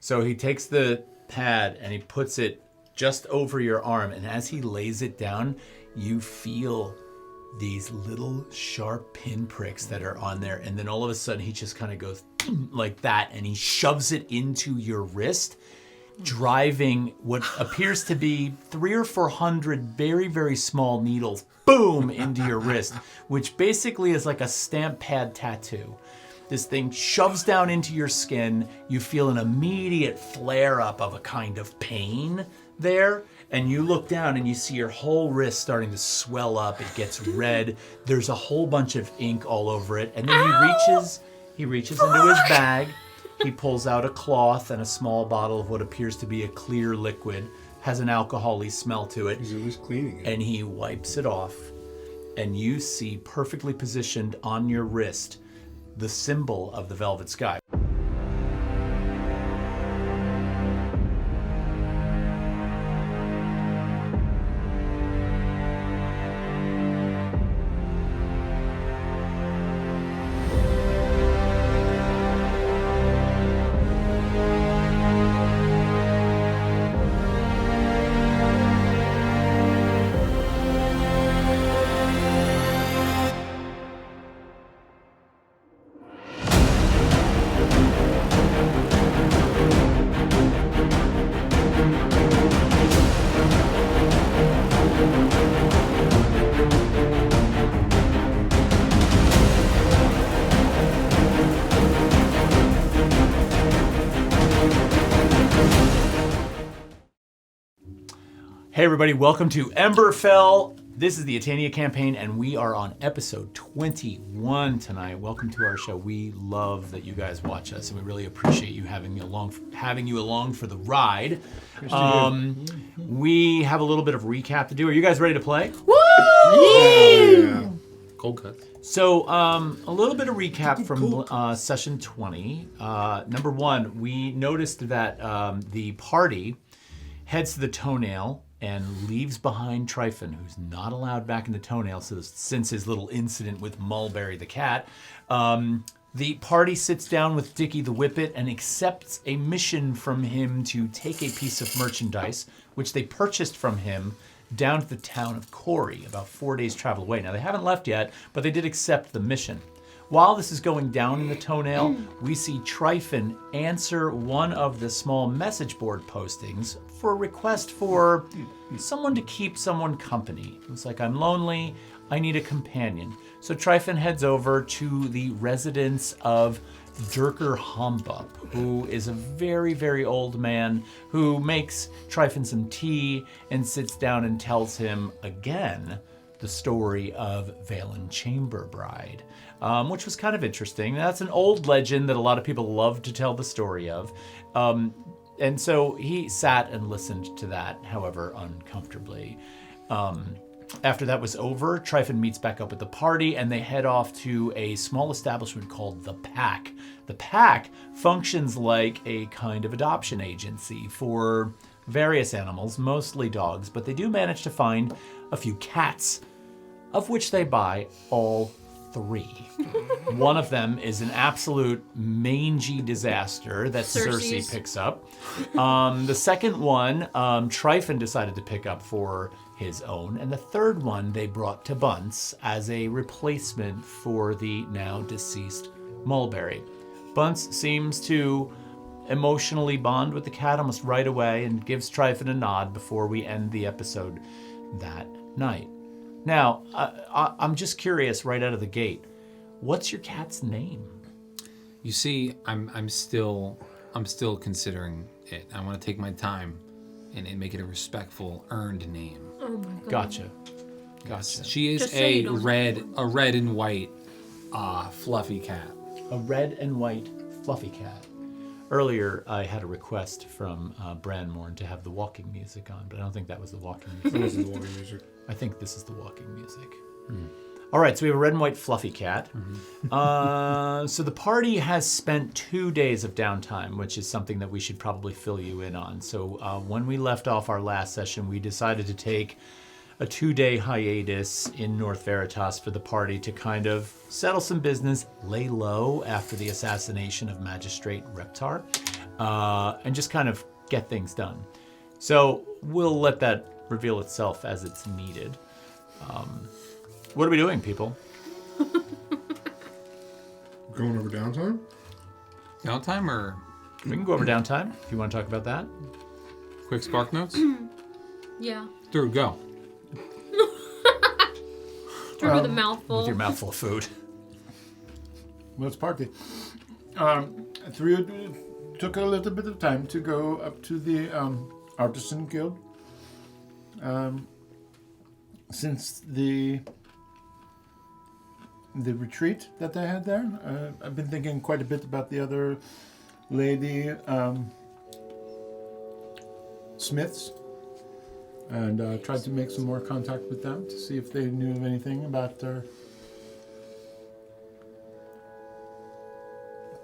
So he takes the pad and he puts it just over your arm. And as he lays it down, you feel these little sharp pinpricks that are on there. And then all of a sudden he just kind of goes like that. And he shoves it into your wrist, driving what appears to be 300 or 400 very, very small needles, boom, into your wrist, which basically is like a stamp pad tattoo. This thing shoves down into your skin. You feel an immediate flare up of a kind of pain there. And you look down and you see your whole wrist starting to swell up. It gets red. There's a whole bunch of ink all over it. And then he reaches into his bag. He pulls out a cloth and a small bottle of what appears to be a clear liquid. Has an alcohol-y smell to it. He's always cleaning it. And he wipes it off. And you see perfectly positioned on your wrist the symbol of the Velvet Sky. Hey everybody, welcome to Emberfell. This is the Atania campaign and we are on episode 21 tonight. Welcome to our show. We love that you guys watch us and we really appreciate you having you along for the ride. We have a little bit of recap to do. Are you guys ready to play? Woo! Yeah. Cold cuts. So, a little bit of recap from session 20. Number one, we noticed that the party heads to the Toenail and leaves behind Tryphon, who's not allowed back in the Toenail since his little incident with Mulberry the cat. The party sits down with Dickie the Whippet and accepts a mission from him to take a piece of merchandise, which they purchased from him down to the town of Corey, about 4 days travel away. Now, they haven't left yet, but they did accept the mission. While this is going down in the Toenail, we see Tryphon answer one of the small message board postings for a request for someone to keep someone company. It's like, I'm lonely, I need a companion. So Tryphon heads over to the residence of Durker Hombup, who is a very, very old man who makes Tryphon some tea and sits down and tells him again the story of Valen Chamber Bride, which was kind of interesting. That's an old legend that a lot of people love to tell the story of. And so he sat and listened to that, however, uncomfortably. After that was over, Tryphon meets back up with the party and they head off to a small establishment called The Pack. The Pack functions like a kind of adoption agency for various animals, mostly dogs, but they do manage to find a few cats, of which they buy all 3. One of them is an absolute mangy disaster that Cersei picks up. The second one, Tryphon decided to pick up for his own. And the third one they brought to Bunce as a replacement for the now deceased Mulberry. Bunce seems to emotionally bond with the cat almost right away and gives Tryphon a nod before we end the episode that night. Now, I'm just curious right out of the gate, what's your cat's name? You see, I'm still considering it. I want to take my time and make it a respectful, earned name. Oh my god. Gotcha. She is Just so you don't a red and white, fluffy cat. A red and white fluffy cat. Earlier, I had a request from Branmorn to have the walking music on, but I don't think that was the walking music. This is the walking music. I think this is the walking music. All right, so we have a red and white fluffy cat. So the party has spent 2 days of downtime, which is something that we should probably fill you in on. So when we left off our last session, we decided to take a 2-day hiatus in North Veritas for the party to kind of settle some business, lay low after the assassination of Magistrate Reptar. and just kind of get things done. So we'll let that reveal itself as it's needed. What are we doing, people? Going over downtime? Downtime or We can go over downtime if you want to talk about that. quick spark notes? Yeah. Dude, go. Drew with a mouthful. With your mouthful of food. Well, it's party. Three took a little bit of time to go up to the Artisan Guild. Since the retreat that they had there, I've been thinking quite a bit about the other lady Smiths, and tried to make some more contact with them to see if they knew of anything about their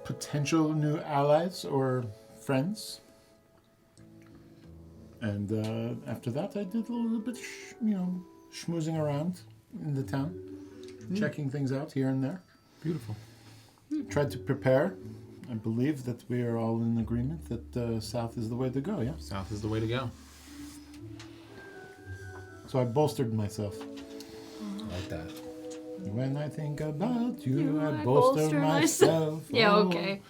potential new allies or friends. And after that, I did a little bit, schmoozing around in the town, checking things out here and there. Beautiful. Tried to prepare. I believe that we are all in agreement that south is the way to go, yeah? South is the way to go. So I bolstered myself. I like that. When I think about you, I bolster myself. Yeah, Oh. okay.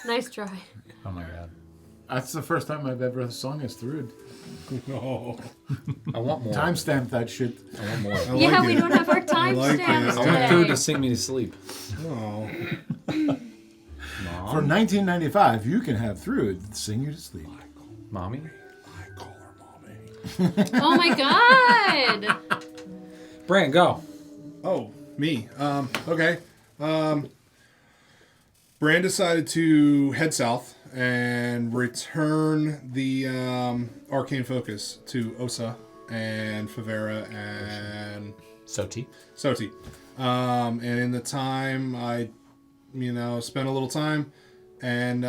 Nice try. Oh my god. That's the first time I've ever sung as Thrud. No. I want more. Timestamp that shit. I want more. I Yeah, like we it. don't have our time like stamps it. I want today. Drew to sing me to sleep. Oh. For 1995, you can have Thrud sing you to sleep. Mommy? I call her mommy. Oh my god! Brand, go. Oh, me. Okay. Bran decided to head south and return the arcane focus to Osa and Favera and Soti. Soti. And in the time, I, spent a little time and,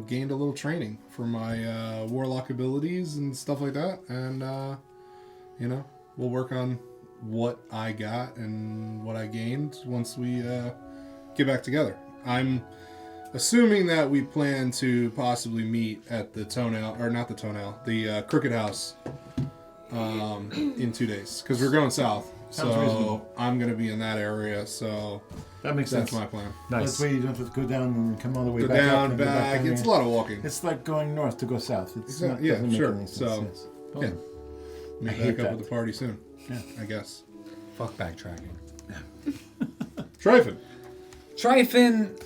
gained a little training for my warlock abilities and stuff like that. And, we'll work on what I got and what I gained once we get back together. I'm assuming that we plan to possibly meet at the the Crooked House in 2 days because we're going south. Sounds so reasonable. I'm going to be in that area. So That makes that's sense. my plan. Nice. That way you don't have to go down and come all the way Go back up down, and go back. down It's a again. lot of walking. It's like going north to go south. It's Exactly. not, Yeah, doesn't make sure. any sense. So, Yes. Oh, yeah. Meet I hate back up that. at the party soon. Yeah. I guess. Fuck backtracking. Tryfin. Tryfin,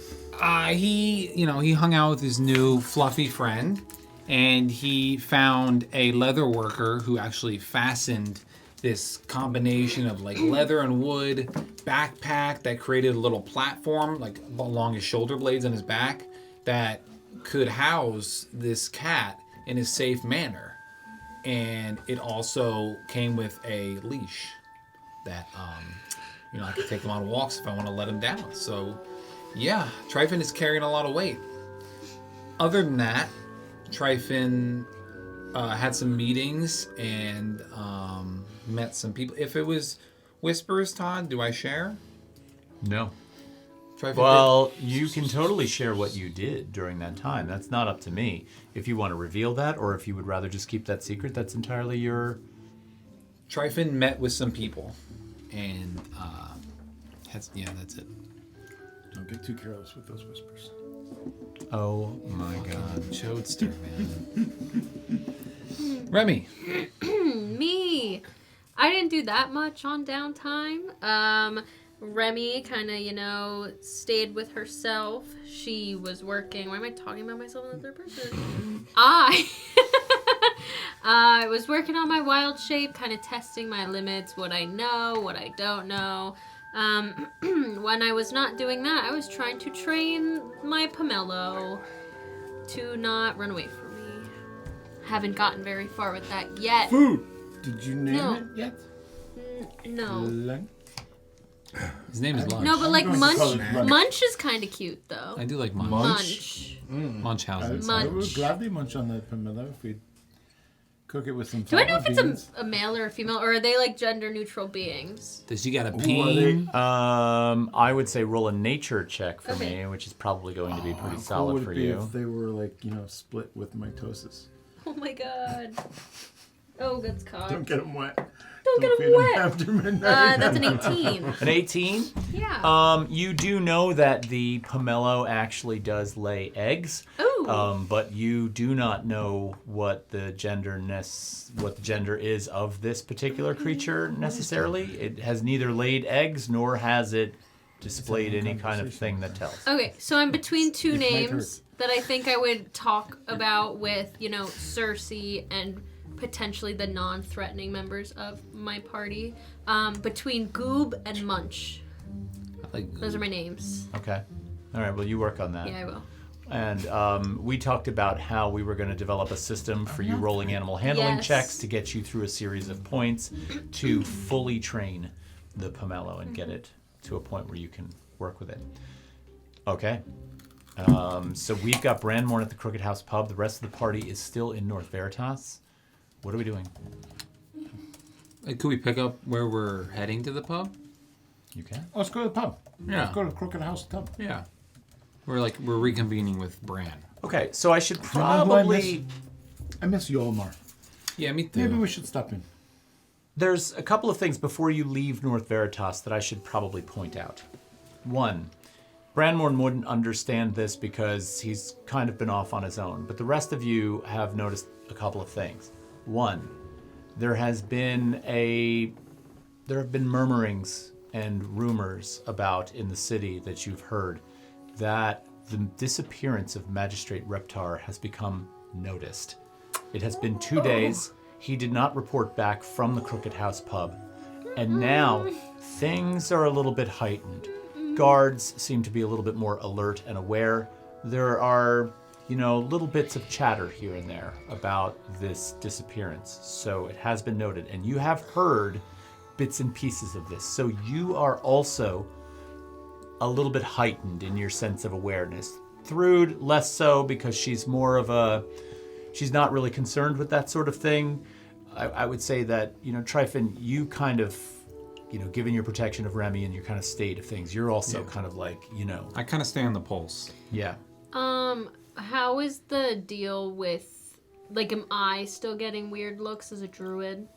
he hung out with his new fluffy friend, and he found a leather worker who actually fastened this combination of like leather and wood backpack that created a little platform like along his shoulder blades on his back that could house this cat in a safe manner. And it also came with a leash that I could take him on walks if I want to let him down. So, yeah, Tryfin is carrying a lot of weight. Other than that, Tryfin had some meetings and met some people. If it was whispers, Todd, do I share? No. Tryfin Well, you can totally share what you did during that time. That's not up to me. If you want to reveal that, or if you would rather just keep that secret, that's entirely your... Tryfin met with some people, and that's it. Don't get too careless with those whispers. Oh my god. Chodester, man. Remy. Me. I didn't do that much on downtime. Remy kind of, stayed with herself. She was working. Why am I talking about myself in the third person? I was working on my wild shape, kind of testing my limits, what I know, what I don't know. When I was not doing that, I was trying to train my pomelo to not run away from me. Haven't gotten very far with that yet. Food. Did you name No. it yet? No. Lunch? His name is Lunch. No, but like I'm going to call it Lunch. Munch is kind of cute though. I do like Munch. Munch. Munchausen. Munch. I would gladly munch on that pomelo if we Cook it with some. Do I know if fava beans. it's a male or a female, or are they like gender neutral beings? Does she got a are peen? I would say roll a nature check for Okay. me, which is probably going to be pretty How cool solid would for it be you. if they were like split with mitosis? Oh my god. Oh, that's cocked. Don't get them wet. Don't get feed them 'em wet. after midnight. That's an 18. An 18? Yeah. You do know that the pomelo actually does lay eggs. Ooh. But you do not know what the gender is of this particular creature necessarily. It has neither laid eggs nor has it displayed any kind of thing that tells. Okay, so I'm between two It might names that I think I would talk about with, Cersei and potentially the non-threatening members of my party. Between Goob and Munch. Those are my names. Okay. All right, well, you work on that. Yeah, I will. And we talked about how we were going to develop a system for you rolling animal handling Yes. checks to get you through a series of points to fully train the pomelo and get it to a point where you can work with it. Okay. So we've got Brandmorn at the Crooked House Pub. The rest of the party is still in North Veritas. What are we doing? Could we pick up where we're heading to the pub? You can. Let's go to the pub. Yeah. Let's go to the Crooked House Pub. Yeah. We're reconvening with Bran. Okay, so I should you know who I probably... I miss Yolmar. Yeah, me too. Maybe we should stop in. There's a couple of things before you leave North Veritas that I should probably point out. One, Branmorn wouldn't understand this because he's kind of been off on his own, but the rest of you have noticed a couple of things. One, there have been murmurings and rumors about in the city that you've heard that the disappearance of Magistrate Reptar has become noticed. It has been 2 days. He did not report back from the Crooked House Pub. And now things are a little bit heightened. Guards seem to be a little bit more alert and aware. There are, little bits of chatter here and there about this disappearance. So it has been noted. And you have heard bits and pieces of this. So you are also a little bit heightened in your sense of awareness. Thrud, less so because she's not really concerned with that sort of thing. I would say that, Tryphon, you kind of, given your protection of Remy and your kind of state of things, you're also kind of like, I kind of stay on the pulse. Yeah. How is the deal with, am I still getting weird looks as a druid?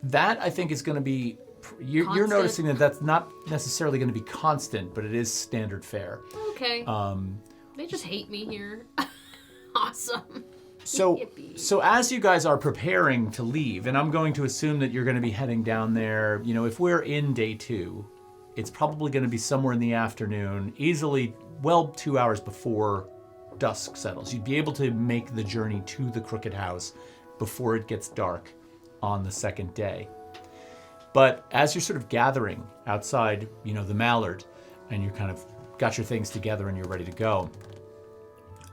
That, I think, is going to be... You're Constant? noticing that that's not necessarily going to be constant, but it is standard fare. Okay. They just hate me here. Awesome. So Yippee. as you guys are preparing to leave, and I'm going to assume that you're going to be heading down there, if we're in day 2, it's probably going to be somewhere in the afternoon, easily, 2 hours before dusk settles. You'd be able to make the journey to the Crooked House before it gets dark on the second day. But as you're sort of gathering outside, the Mallard, and you kind of got your things together and you're ready to go,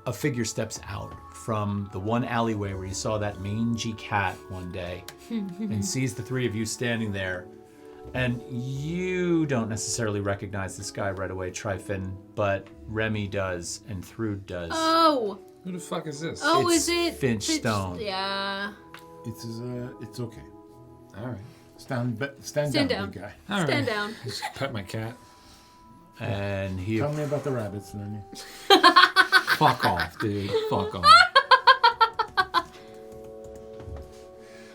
a figure steps out from the one alleyway where you saw that mangy cat one day and sees the three of you standing there. And you don't necessarily recognize this guy right away, Tryphon, but Remy does and Thrud does. Oh! Who the fuck is this? Oh, It's is it? Finch Stone. Yeah. It's okay. All right. Stand Stand down, down. big guy. All right. Stand down. Just pet my cat. And he Tell me about the rabbits, and then Fuck off, dude. Fuck off.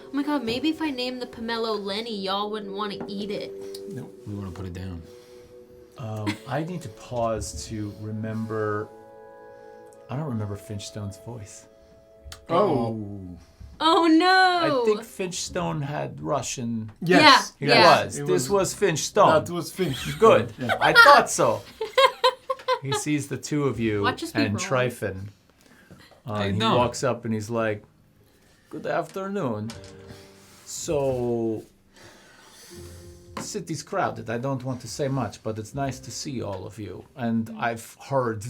Oh my god, maybe if I named the pomelo Lenny, y'all wouldn't want to eat it. Nope. We want to put it down. I need to pause to remember. I don't remember Finchstone's voice. Oh no! I think Finchstone had Russian. yes, He Yeah. was. It This was- was Finchstone. that was finished. Good. Yeah. I thought so. He sees the two of you Watch us be and wrong. Tryphon. Hey, He no. walks up and he's like, "Good afternoon. So, city's crowded. I don't want to say much, but it's nice to see all of you. And I've heard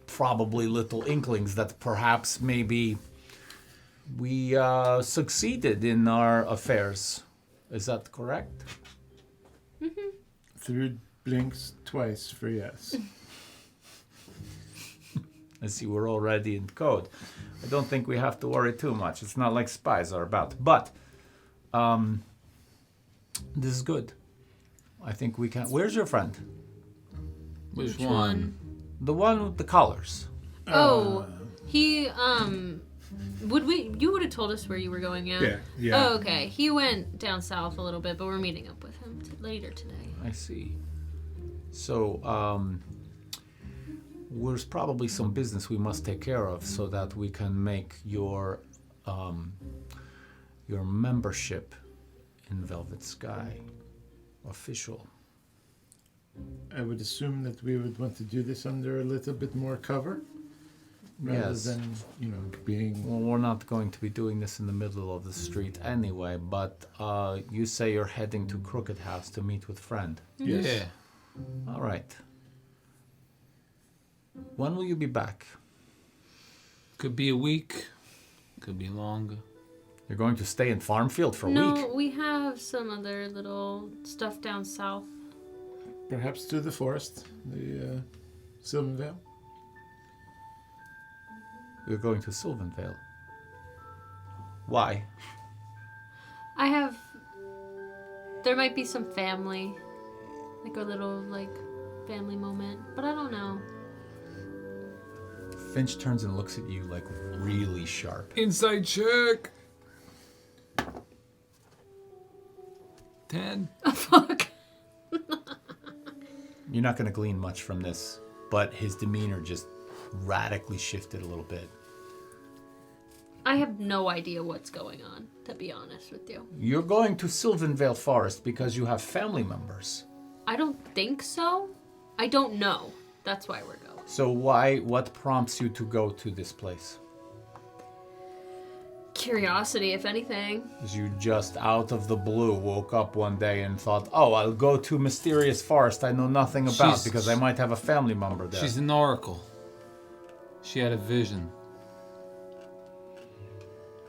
probably little inklings that perhaps maybe we succeeded in our affairs. Is that correct?" Thrud blinks twice for yes. I see we're already in code. I don't think we have to worry too much. It's not like spies are about. But this is good. I think we can. Where's your friend? Which one? The one with the collars. He you would have told us where you were going, yeah? Yeah. Oh, okay. He went down south a little bit, but we're meeting up with him later today. I see. So, there's probably some business we must take care of so that we can make your membership in Velvet Sky official. I would assume that we would want to do this under a little bit more cover, rather Yes. than being. Well, we're not going to be doing this in the middle of the street anyway, but you say you're heading to Crooked House to meet with friend. Yes. Yeah. All right. When will you be back? Could be a week. Could be longer. You're going to stay in Farmfield for a week? No, we have some other little stuff down south. Perhaps to the forest, the Sylvan Vale. You're going to Sylvanvale. Why? There might be some family. Like a little, family moment. But I don't know. Finch turns and looks at you like really sharp. Inside check. 10. Oh, fuck. You're not going to glean much from this, but his demeanor just radically shifted a little bit. I have no idea what's going on, to be honest with you. You're going to Sylvanvale Forest because you have family members. I don't think so. I don't know. That's why we're going. So what prompts you to go to this place? Curiosity, if anything. Because you just out of the blue woke up one day and thought, oh, I'll go to mysterious forest I know nothing about because I might have a family member there. She's an oracle. She had a vision.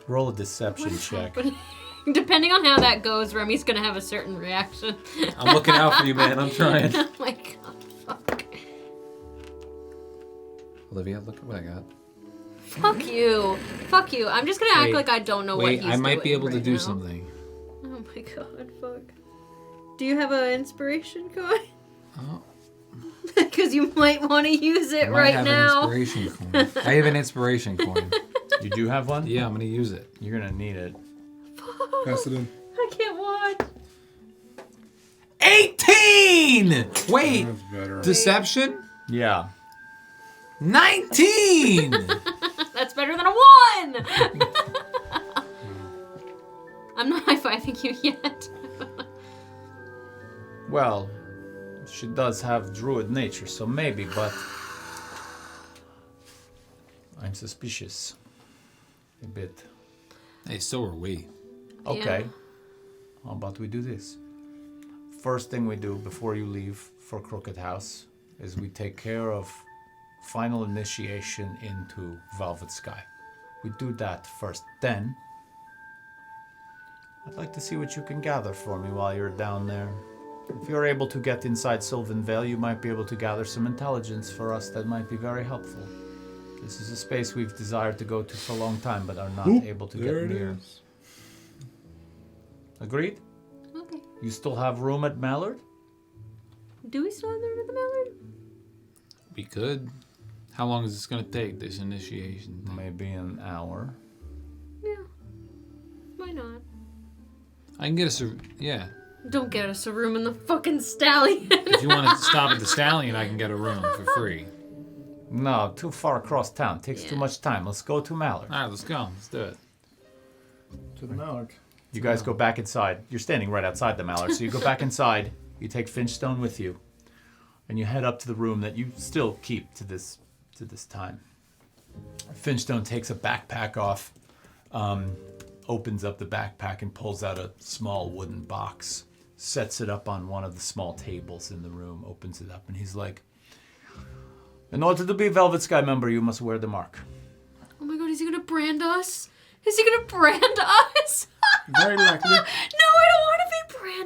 Roll a deception check. Depending on how that goes, Remy's gonna have a certain reaction. I'm looking out for you, man. I'm trying. Oh my god, fuck. Olivia, look at what I got. Fuck you. Fuck you. I'm just gonna act like I don't know what he's doing. I might be able to right do now. something. Oh my god, fuck. Do you have an inspiration coin? Oh. Because you might want to use it I might right have now. An inspiration coin. I have an inspiration coin. You do have one? Yeah, I'm gonna use it. You're going to need it. Pass it in. I can't watch. 18! Wait, That's better. deception? Yeah. 19! That's better than a 1! I'm not high-fiving you yet. Well, she does have druid nature, so maybe, but I'm suspicious. A bit. Hey, so are we. Okay. How about we do this? First thing we do before you leave for Crooked House is we take care of final initiation into Velvet Sky. We do that first. Then, I'd like to see what you can gather for me while you're down there. If you're able to get inside Sylvanvale, you might be able to gather some intelligence for us that might be very helpful. This is a space we've desired to go to for a long time, but are not able to There get it near. is. Agreed? Okay. You still have room at Mallard? Do we still have the Mallard? We could. How long is this gonna take, this initiation thing? Maybe an hour. Yeah. Why not? I can get us a... Yeah. Don't get us a room in the fucking stallion. If you want to stop at the Stallion, I can get a room for free. No, too far across town. Takes too Yeah. much time. Let's go to Mallard. All right, let's go. Let's do it. To the Mallard. You guys go back inside. You're standing right outside the Mallard, so you go back inside. You take Finchstone with you, and you head up to the room that you still keep to this time. Finchstone takes a backpack off, opens up the backpack and pulls out a small wooden box, sets it up on one of the small tables in the room, opens it up, and he's like, in order to be a Velvet Sky member, you must wear the mark. Oh my god, is he gonna brand us? Is he gonna brand us? Very likely. No, I don't want to be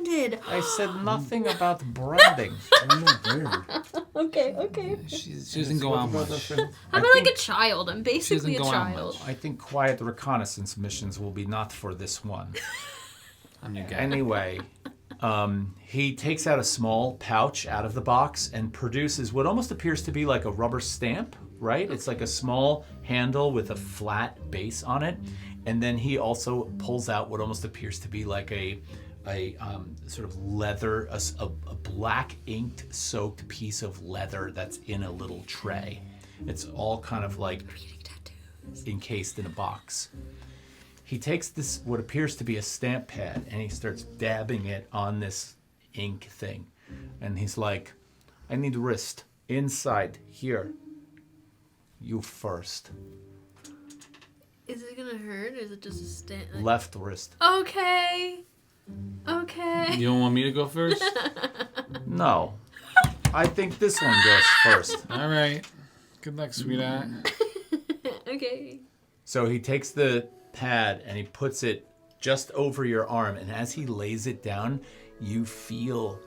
branded. I said nothing about branding. I'm not there. Okay. She doesn't go out much. How about like a child? I'm basically a doesn't go out child. I think quiet reconnaissance missions will be not for this one. I'm your guy. Anyway, he takes out a small pouch out of the box and produces what almost appears to be like a rubber stamp, right? It's like a small handle with a flat base on it. And then he also pulls out what almost appears to be like a sort of leather, a black inked soaked piece of leather that's in a little tray. It's all kind of like encased in a box. He takes this, what appears to be a stamp pad, and he starts dabbing it on this ink thing. And he's like, I need wrist inside here. You first. Is it gonna hurt? Or is it just a stand? Left wrist. Okay. You don't want me to go first? No. I think this one goes first. All right. Good luck, sweetheart. Okay. So he takes the pad and he puts it just over your arm, and as he lays it down, you feel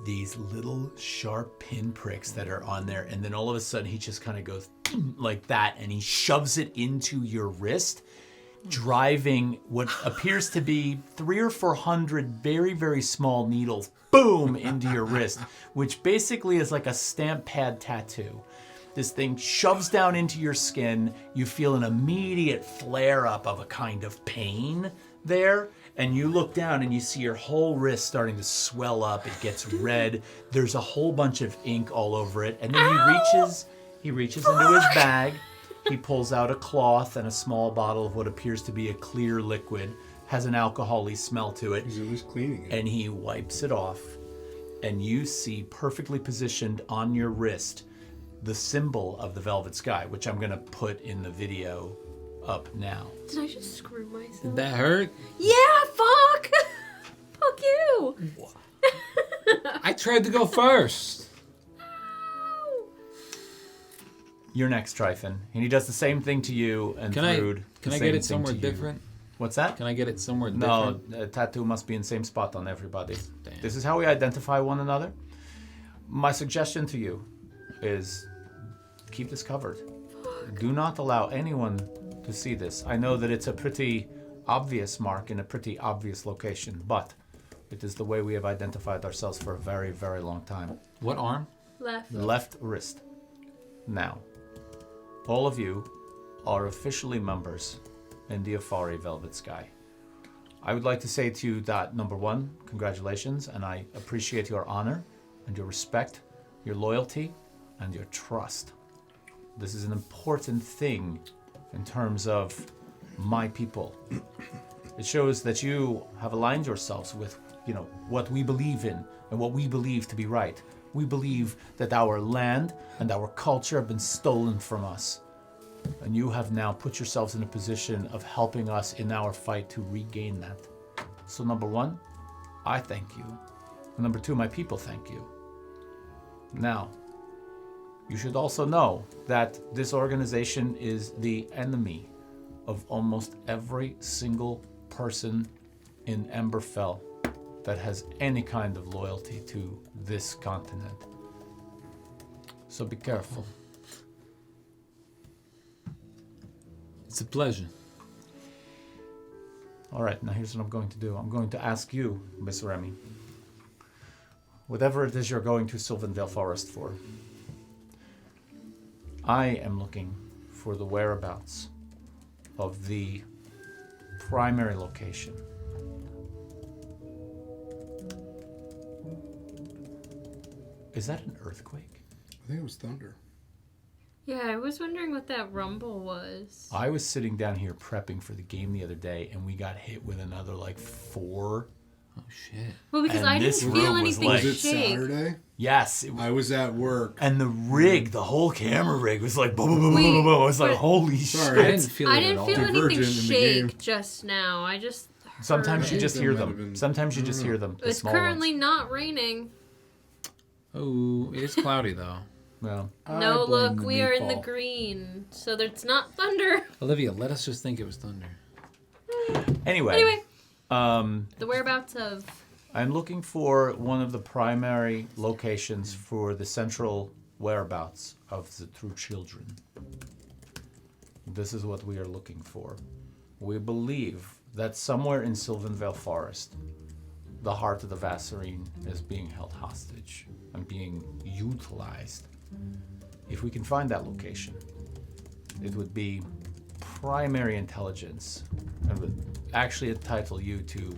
these little sharp pinpricks that are on there, and then all of a sudden he just kind of goes like that, and he shoves it into your wrist, driving what appears to be 300 or 400 very, very small needles, boom, into your wrist, which basically is like a stamp pad tattoo. This thing shoves down into your skin. You feel an immediate flare up of a kind of pain there. And you look down and you see your whole wrist starting to swell up. It gets red. There's a whole bunch of ink all over it. And then he reaches into his bag. He pulls out a cloth and a small bottle of what appears to be a clear liquid. Has an alcohol-y smell to it. He's at least cleaning it. And he wipes it off. And you see perfectly positioned on your wrist the symbol of the Velvet Sky, which I'm going to put in the video up now. Did I just screw myself? Did that hurt? Yeah, fuck! Fuck you! I tried to go first. You're next, Tryphon. And he does the same thing to you and Can Thrude. I get it somewhere different? What's that? Can I get it somewhere No, different? a tattoo must be in the same spot on everybody. Damn. This is how we identify one another. My suggestion to you is keep this covered. Do not allow anyone to see this. I know that it's a pretty obvious mark in a pretty obvious location, but it is the way we have identified ourselves for a very, very long time. What arm? Left. Left wrist. Now, all of you are officially members in the Afari Velvet Sky. I would like to say to you that, number one, congratulations, and I appreciate your honor and your respect, your loyalty, and your trust. This is an important thing in terms of my people. It shows that you have aligned yourselves with, what we believe in and what we believe to be right. We believe that our land and our culture have been stolen from us. And you have now put yourselves in a position of helping us in our fight to regain that. So number one, I thank you. And number two, my people thank you. Now, you should also know that this organization is the enemy of almost every single person in Emberfell that has any kind of loyalty to this continent. So be careful. It's a pleasure. All right, now here's what I'm going to do. I'm going to ask you, Miss Remy, whatever it is you're going to Sylvanvale Forest for, I am looking for the whereabouts of the primary location. Is that an earthquake? I think it was thunder. Yeah, I was wondering what that rumble was. I was sitting down here prepping for the game the other day, and we got hit with another 4. Oh shit. Well, because And I this didn't feel room was anything like- Was it shake. Saturday? Yes. I was at work. And the rig, the whole camera rig was like boom, boom, boom, boom, boom, boom. I was like, Wait, holy sorry. I shit. didn't feel I it didn't at feel all. anything Divergent in the game. shake just now. I just heard Sometimes you it. just That hear might have them. been- Sometimes you just hear them. The It's small currently ones. not raining. Oh, it is cloudy though. Yeah. No, look, we are in the green, so it's not thunder. Olivia, let us just think it was thunder. Anyway, The whereabouts of... I'm looking for one of the primary locations for the central whereabouts of the true children. This is what we are looking for. We believe that somewhere in Sylvanvale Forest, the heart of the Vassarine is being held hostage and being utilized. If we can find that location, it would be primary intelligence and would actually entitle you to,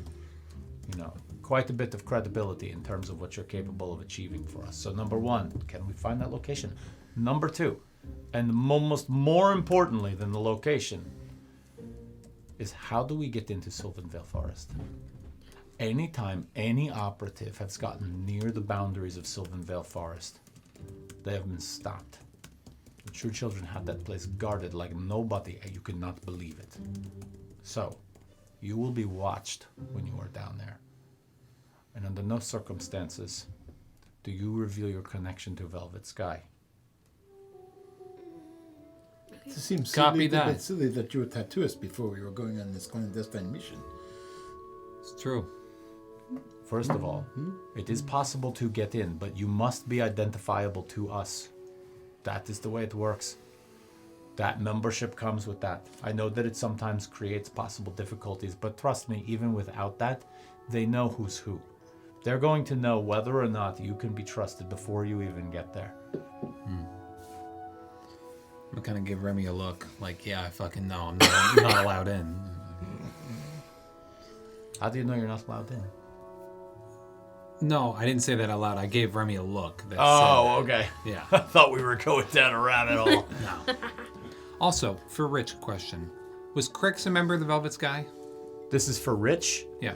quite a bit of credibility in terms of what you're capable of achieving for us. So number one, can we find that location? Number two, and almost more importantly than the location, is how do we get into Sylvanvale Forest? Anytime any operative has gotten near the boundaries of Sylvanvale Forest, they have been stopped. The true children had that place guarded like nobody, and you could not believe it. So, you will be watched when you are down there. And under no circumstances do you reveal your connection to Velvet Sky. It seems Copy silly, a that. bit silly that you would tattoo us before we were going on this clandestine mission. It's true. First of all, it is possible to get in, but you must be identifiable to us. That is the way it works. That membership comes with that. I know that it sometimes creates possible difficulties, but trust me, even without that, they know who's who. They're going to know whether or not you can be trusted before you even get there. I'm gonna give Remy a look, like, yeah, I fucking know. I'm not allowed in. How do you know you're not allowed in? No, I didn't say that out loud. I gave Remy a look. That Okay. said, yeah. I thought we were going down a rabbit hole. No. Also, for Rich, question: was Crix a member of the Velvet Sky? This is for Rich. Yeah.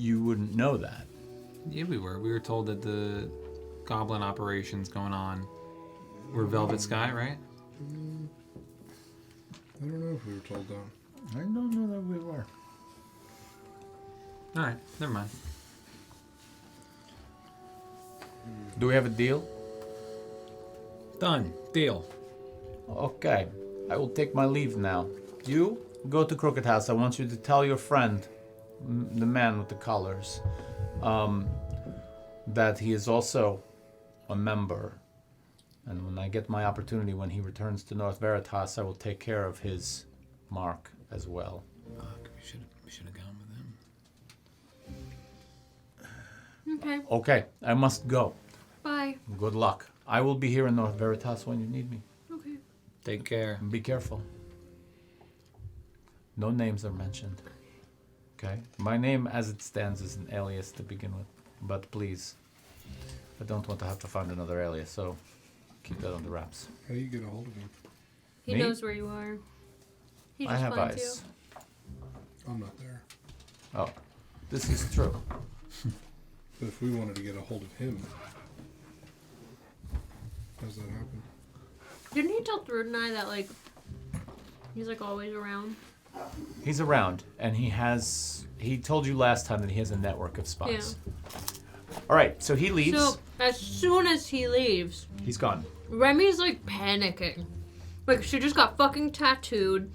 You wouldn't know that. Yeah, we were. We were told that the Goblin operations going on were Velvet Sky, right? I don't know if we were told that. I don't know that we were. All right, never mind. Do we have a deal? Done. Deal. Okay. I will take my leave now. You go to Crooked House. I want you to tell your friend, the man with the collars, that he is also a member. And when I get my opportunity, when he returns to North Veritas, I will take care of his mark as well. Fuck, we should have gone with them. Okay. Okay, I must go. Bye. Good luck. I will be here in North Veritas when you need me. Okay. Take care. Be careful. No names are mentioned. Okay? My name as it stands is an alias to begin with. But please, I don't want to have to find another alias, so keep that under wraps. How do you get a hold of him? He Me? knows where you are. He I just have finds eyes. I'm not there. Oh, this is true. But if we wanted to get a hold of him, how does that happen? you. Didn't he tell Thrud and I that, like, he's, like, always around? He's around, and he told you last time that he has a network of spies. All right, so he leaves. So, as soon as he leaves, He's gone. Remy's, like, panicking. Like, she just got fucking tattooed.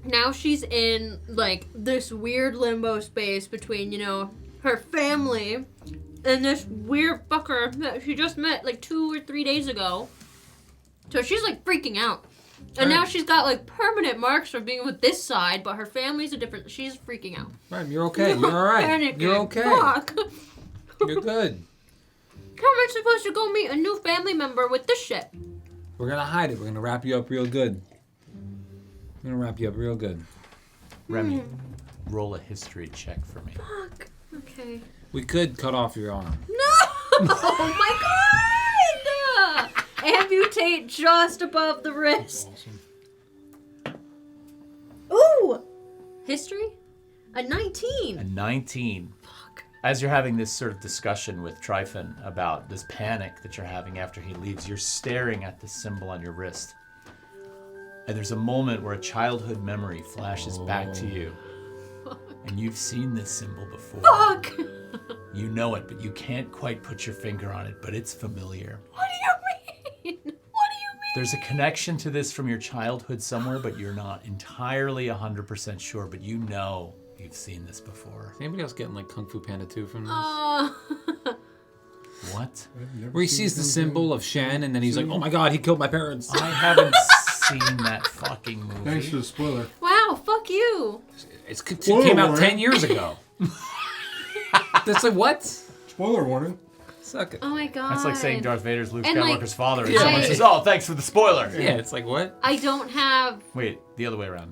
Now she's in, like, this weird limbo space between, her family and this weird fucker that she just met, like, 2 or 3 days ago. So she's, like, freaking out. And now she's got, like, permanent marks from being with this side, but her family's a different... She's freaking out. Right, you're okay. You're all right. Panicking. You're okay. Fuck. You're good. How am I supposed to go meet a new family member with this shit? We're gonna hide it. We're gonna wrap you up real good. We're gonna wrap you up real good. Remy, roll a history check for me. Fuck. Okay. We could cut off your arm. No! Oh my god! Amputate just above the wrist. Awesome. Ooh! History? A 19. A 19. Fuck. As you're having this sort of discussion with Tryphon about this panic that you're having after he leaves, you're staring at the symbol on your wrist. And there's a moment where a childhood memory flashes back to you. And you've seen this symbol before. Fuck! You know it, but you can't quite put your finger on it, but it's familiar. What do you mean? What do you mean? There's a connection to this from your childhood somewhere, but you're not entirely 100% sure, but you know you've seen this before. Is anybody else getting like Kung Fu Panda 2 from this? What? Where he sees the symbol of Shen and then he's like, oh my god, he killed my parents. I haven't seen that fucking movie. Thanks for the spoiler. Wow, fuck you. It came out 10 years ago. That's like, what? Spoiler warning. Suck it. Oh my god. That's like saying Darth Vader's Luke And, like, Skywalker's father, and I- someone says, "Oh, thanks for the spoiler." Yeah, it's like, what? I don't have. Wait, the other way around.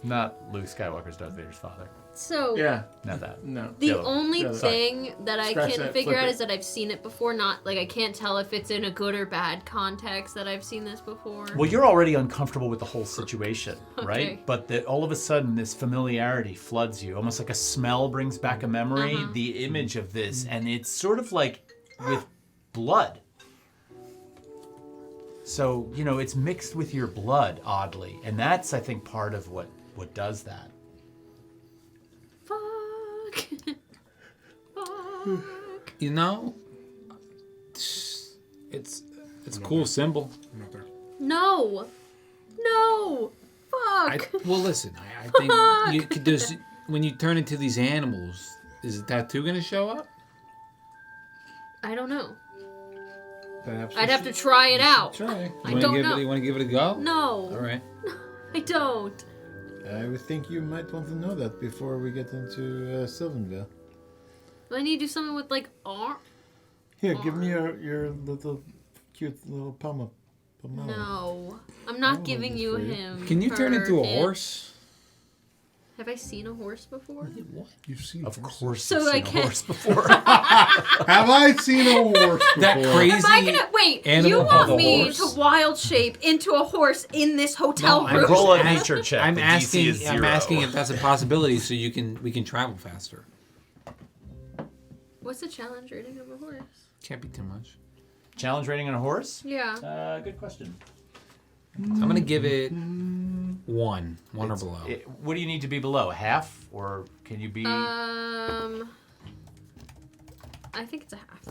Not Luke Skywalker's Darth Vader's father. So. Yeah. Not that. No. The Yeah, only yeah, thing that I Scratch can that, figure flip out it. is that I've seen it before. Not like I can't tell if it's in a good or bad context that I've seen this before. Well, you're already uncomfortable with the whole situation, Okay. right? But all of a sudden, this familiarity floods you, almost like a smell brings back a memory, the image of this, and it's sort of like with blood. So, it's mixed with your blood, oddly. And that's, I think, part of what does that. Fuck. Fuck. You know, it's a cool symbol. I'm not there. No. No. Fuck. Well, listen, I think you could just, when you turn into these animals, is the tattoo going to show up? I don't know. Perhaps I'd we have to should try it out. try. I don't know. You want to give it a go? No. All right. I don't. I would think you might want to know that before we get into Sylvanville. I need to do something with like arm. Here, give me your little cute little pomelo. No. I'm not giving this you for you. him. Can you turn for into a him. horse? Have I seen a horse before? What? You've seen Of horses. course, So you've I seen a can't- horse before. Have I seen a horse before? That crazy. Am I gonna wait? animal You called want a me horse? to wild shape into a horse in this hotel No, I'm room? Roll a I'm- nature check. I'm The DC asking. is I'm 0. asking if that's a possibility, so we can travel faster. What's the challenge rating of a horse? Can't be too much. Challenge rating on a horse? Yeah. Good question. I'm gonna give it one or below. What do you need to be below? Half? Or can you be... I think it's a half.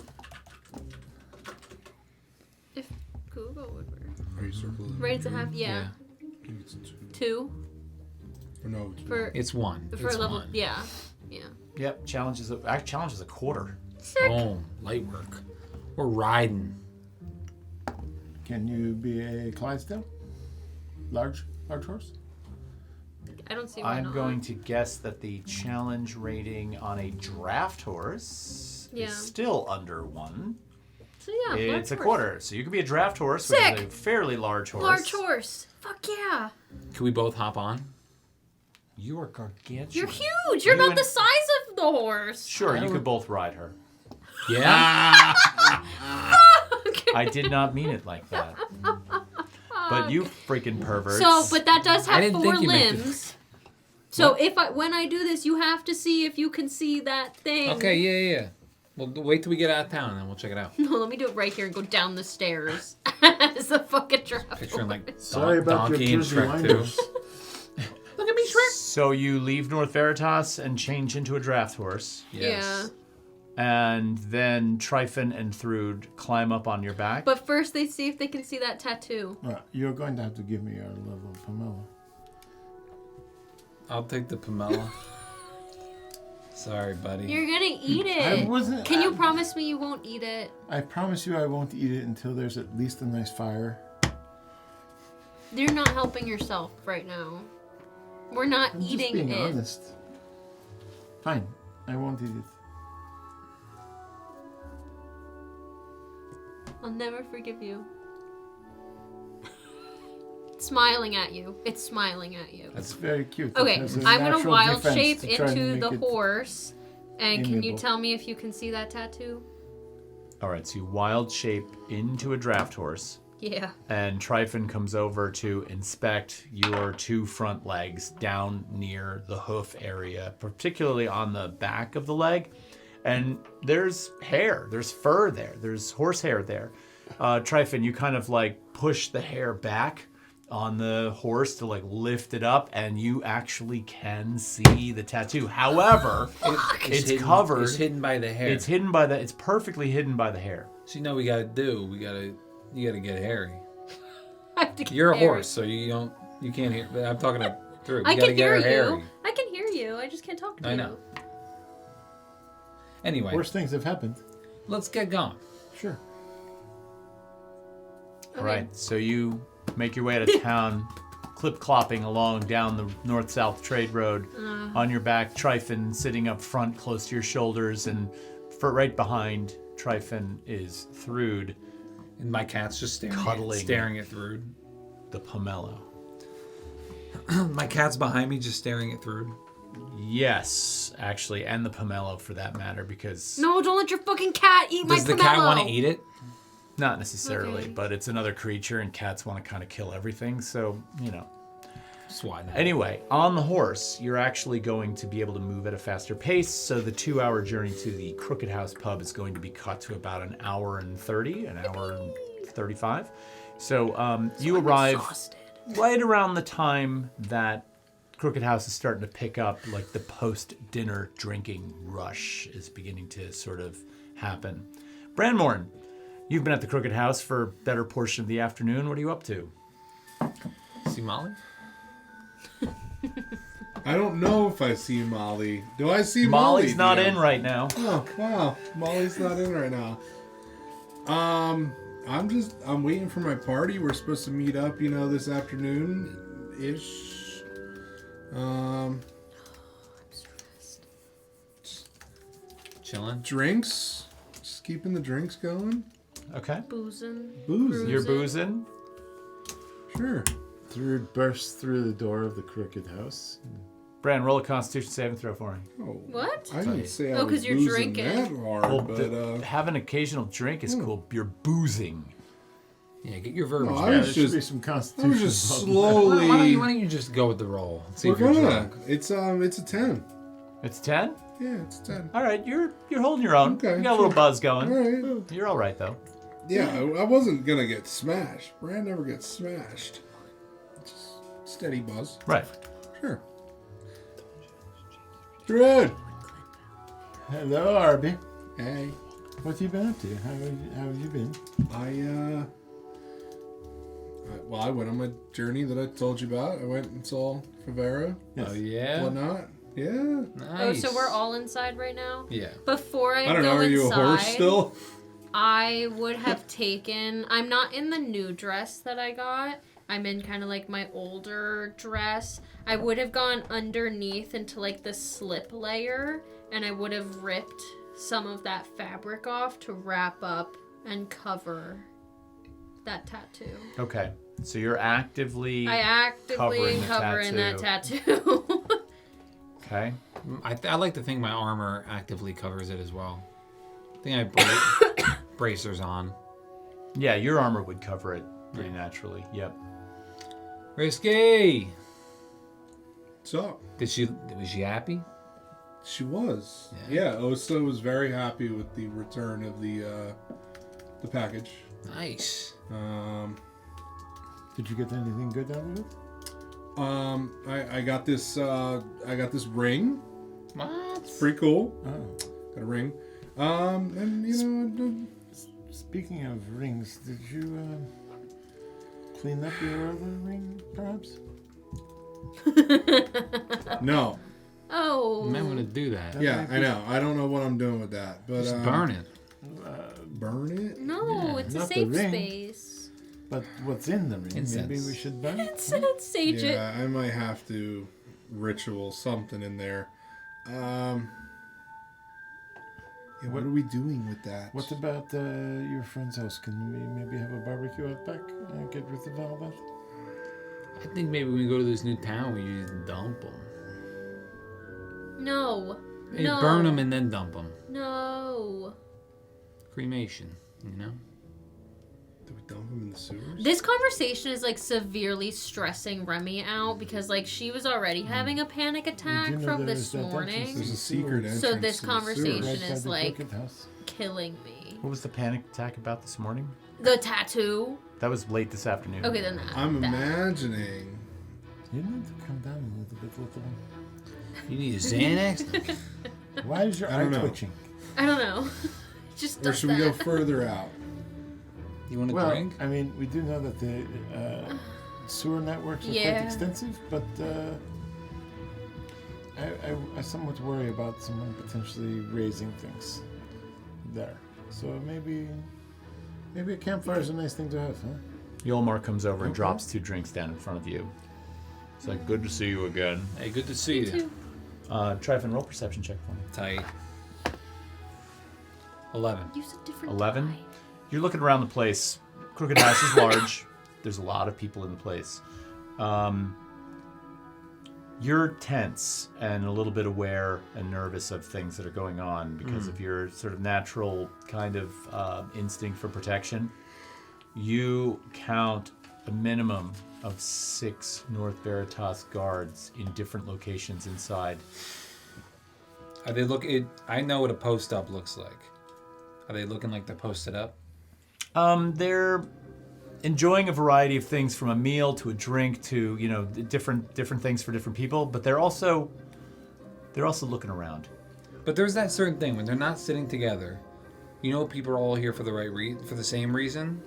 If Google would work. Are you circling? Right, it's a half. Yeah. I think it's 2. 2 Or no, it's for It's one. for It's level. one. Yeah. Yeah. Yep, challenge is a quarter. Sick. Boom. Light work. We're riding. Can you be a Clydesdale? Large horse? I don't see why I'm not. going to guess that the challenge rating on a draft horse Yeah. is still under 1. So yeah. It's a large horse. quarter. So you could be a draft horse, which Sick. is a fairly large horse. Large horse. Fuck yeah. Can we both hop on? You are gargantuan. You're huge. You're Are you about the size of the horse. Sure, you could both ride her. Yeah. I did not mean it like that. But you freaking perverts. So, but that does I have didn't 4 think you meant to- limbs. So when I do this, you have to see if you can see that thing. Okay. Yeah. Well, wait till we get out of town, and then we'll check it out. No, let me do it right here and go down the stairs. It's a fucking draft. Picturing like Sorry about your Donkey and Jersey Shrek too. winders. Look at me, Shrek. So you leave North Veritas and change into a draft horse. Yes. And then Tryphon and Thrud climb up on your back. But first, they see if they can see that tattoo. You're going to have to give me your level pomelo. I'll take the pomelo. Sorry, buddy. You're gonna eat I it. wasn't. Can you promise me you won't eat it? I promise you I won't eat it until there's at least a nice fire. You're not helping yourself right now. We're not I'm just eating being it. honest. Fine. I won't eat it. I'll never forgive you. Smiling at you. It's smiling at you. That's very cute. It Okay, has a I'm gonna natural wild defense shape to try and into make the it- horse. And can you amiable. tell me if you can see that tattoo? All right, so you wild shape into a draft horse. Yeah. And Tryphon comes over to inspect your 2 front legs down near the hoof area, particularly on the back of the leg. And there's hair, there's fur there, there's horsehair there. Tryphon, you kind of like push the hair back on the horse to like lift it up, and you actually can see the tattoo. However, it's hidden, covered. It's hidden by the hair. It's perfectly hidden by the hair. So you know what we gotta do? You gotta get hairy. I have to You're a hear horse, so you can't hear. But I'm talking to through. I You gotta can get hear her you. hairy. I can hear you. I just can't talk to I you. know. Anyway, Worse things have happened. let's get going. Sure. All right, so you make your way out of town, clip-clopping along down the north-south trade road. On your back, Tryphon sitting up front close to your shoulders, and right behind Tryphon is Thrude, And my cat's just Cuddling. staring at Thrude. the pomelo. My cat's behind me just staring at Thrude. Yes, actually, and the pomelo for that matter, because No, don't let your fucking cat eat Does my the cat pomelo. want to eat it? not necessarily, Okay. but it's another creature, and cats want to kind of kill everything, so, you know. Just why not? Anyway, on the horse, you're actually going to be able to move at a faster pace, so the 2-hour journey to the Crooked House pub is going to be cut to about an hour and 30, an hour and 35. So you arrive Exhausted. right around the time that Crooked House is starting to pick up, like the post-dinner drinking rush is beginning to sort of happen. Branmorn, you've been at the Crooked House for a better portion of the afternoon. What are you up to? See Molly? I don't know if I see Molly. Do I see Molly? Molly's not DM? in right now. Oh wow, Molly's not in right now. I'm waiting for my party. We're supposed to meet up, this afternoon ish. Chilling? Drinks. Just keeping the drinks going. Okay. Boozing. Booze. You're boozing. Sure. Thrude bursts through the door of the Crooked House. Bran, roll a Constitution saving throw for me. Oh, What? I didn't say I Oh, was 'cause you're boozing drinking. that hard, Well, but have an occasional drink is cool. You're boozing. Yeah, get your verbiage No, right. I Yeah, was there should be just- some I Constitution. was just involved in that. slowly. Why don't you just go with the roll? See We're if you're gonna. drunk. It's a 10. It's 10? Yeah, it's a 10. All right, you're holding your own. Okay, You got a little sure. buzz All going. right. You're all right, though. Yeah, I wasn't gonna get smashed. Brand never gets smashed. Just steady buzz. Right. Sure. Good. Hello, Arby. Hey, What have you been up to? How have you been? I went on my journey that I told you about. I went and saw Favera, Yes. Oh, yeah? whatnot. Yeah. Nice. Oh, so we're all inside right now? Yeah. Before I, I don't go know. Are you a inside, horse still? I would have taken. I'm not in the new dress that I got. I'm in kind of like my older dress. I would have gone underneath into like the slip layer, and I would have ripped some of that fabric off to wrap up and cover that tattoo. Okay. So you're actively. I actively Covering the covering that tattoo. Okay. I like to think my armor actively covers it as well. I think I bracers on. Yeah, your armor would cover it pretty naturally. Yep. Risky! What's up? Was she happy? She was. Yeah. Osa was very happy with the return of the package. Nice. Did you get anything good out of it? I got this ring. What? Pretty cool. Oh. Got a ring. And Speaking of rings, did you clean up your other ring, perhaps? no. Oh. You might want to do that. Yeah, I know. I don't know what I'm doing with that, but Just burn it. burn it. No, Yeah, it's a not the safe ring. space. But what's in the ring? Incense. Maybe we should burn it? It said sage it. Yeah, I might have to ritual something in there. Yeah, what are we doing with that? What about your friend's house? Can we maybe have a barbecue out back and get rid of all that? I think maybe when we go to this new town, we just dump them. No. Hey, No. burn them and then dump them. No. Cremation, you know? Do we dump them in the sewers? This conversation is like severely stressing Remy out because like she was already having a panic attack you know from there's this that entrance morning. There's a secret entrance. So this to the conversation sewers. Right by is the like Crooked House. killing me. What was the panic attack about this morning? The tattoo. That was late this afternoon. Okay, then that. I'm that. imagining. You need to come down a little bit, little one. You need a Xanax? Why is your I eye don't know. twitching? I don't know. Just Or does should we go that. further out? You want a Well, drink? I mean, we do know that the sewer networks are Yeah. quite extensive, but I somewhat worry about someone potentially raising things there. So maybe a campfire is a nice thing to have, huh? Yolmar comes over and Okay. drops 2 drinks down in front of you. It's like, good to see you again. Hey, good to see you. Too. Try and roll perception check for me. Tight. 11. Use a different 11? die. You're looking around the place. Crooked House is large. There's a lot of people in the place. You're tense and a little bit aware and nervous of things that are going on because of your sort of natural kind of instinct for protection. You count a minimum of 6 North Veritas guards in different locations inside. Are they looking? I know what a post up looks like. Are they looking like they're posted up? They're enjoying a variety of things, from a meal to a drink to different things for different people. But they're also looking around. But there's that certain thing when they're not sitting together. You know, people are all here for the for the same reason,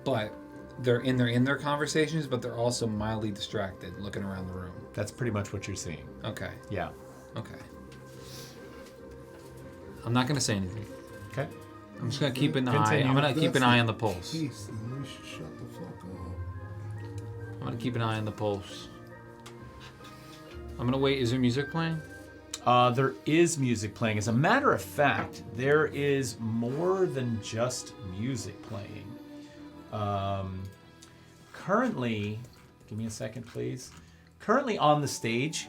but they're in their conversations, but they're also mildly distracted, looking around the room. That's pretty much what you're seeing. Okay. Yeah. Okay. I'm not gonna say anything. Okay. I'm just gonna keep an eye. Continue. I'm gonna keep an eye on the pulse. Peace, and we should shut the fuck up. I'm gonna keep an eye on the pulse. I'm gonna wait. Is there music playing? There is music playing. As a matter of fact, there is more than just music playing. Currently, give me a second, please. Currently on the stage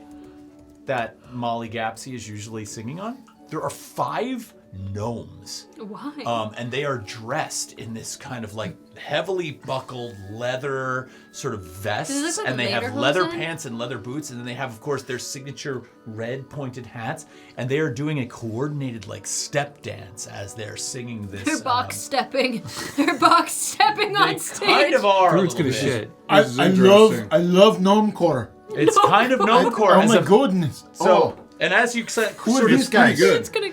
that Molly Gapsy is usually singing on, there are 5 gnomes. Why? And they are dressed in this kind of like heavily buckled leather sort of vests, Does it look like and they have lederhosen? leather pants and leather boots, and then they have, of course, their signature red pointed hats, and they are doing a coordinated like step dance as they're singing this. They're box stepping. They're box stepping They on stage. kind of are. a Fruit's little gonna bit. shit. I interesting. love Gnomecore. It's kind of gnomecore. Oh as my a- goodness. So, and as you said, Who are sort these of, guys? It's gonna.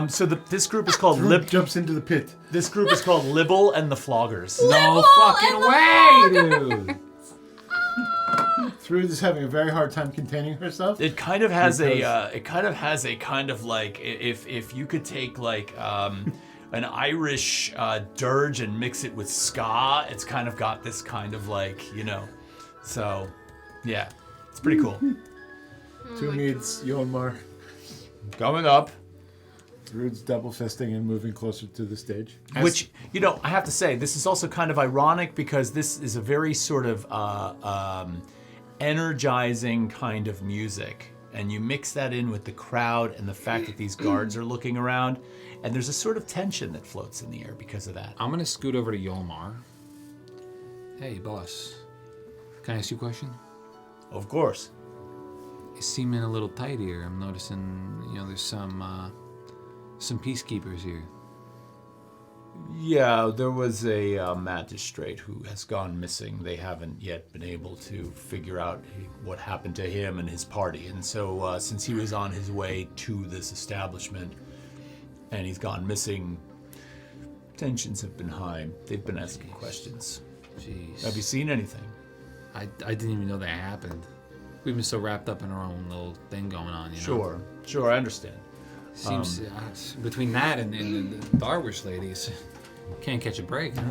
so this group is called Fruit jumps into the pit. This group is called Libble and the Floggers. No fucking way, dude. Fruit is having a very hard time containing herself. It kind of has Because- a kind of like if you could take like an Irish dirge and mix it with ska, it's kind of got this kind of like, so yeah, it's pretty cool. Two meets Yonmar. Coming up, Fruit's double fisting and moving closer to the stage. which I have to say, this is also kind of ironic because this is a very sort of energizing kind of music, and you mix that in with the crowd and the fact that these guards are looking around, and there's a sort of tension that floats in the air because of that. I'm gonna scoot over to Yolmar. Hey, boss. Can I ask you a question? Of course. It's seeming a little tight here. I'm noticing, there's some peacekeepers here. Yeah, there was a magistrate who has gone missing. They haven't yet been able to figure out what happened to him and his party. And so since he was on his way to this establishment and he's gone missing, tensions have been high. They've been asking questions. Jeez. Have you seen anything? I didn't even know that happened. We've been so wrapped up in our own little thing going on, Sure, I understand. Seems between that and the Darwish ladies, can't catch a break. Huh?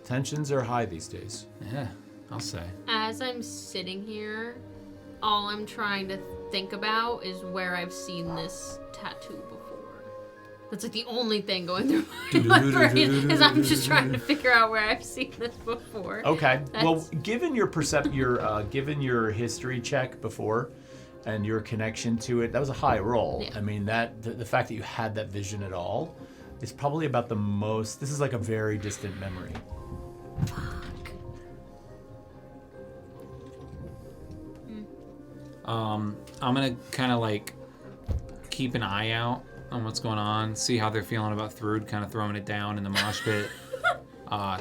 Tensions are high these days. Yeah, I'll say. As I'm sitting here, all I'm trying to think about is where I've seen this tattoo before. That's like the only thing going through my brain is I'm just trying to figure out where I've seen this before. Okay. Well, That's- given your given your history check before, and your connection to it, that was a high roll. Yeah. I mean, the fact that you had that vision at all is probably about the most. This is like a very distant memory. Fuck. I'm gonna kind of like keep an eye out on what's going on, see how they're feeling about Thrud, kind of throwing it down in the mosh pit,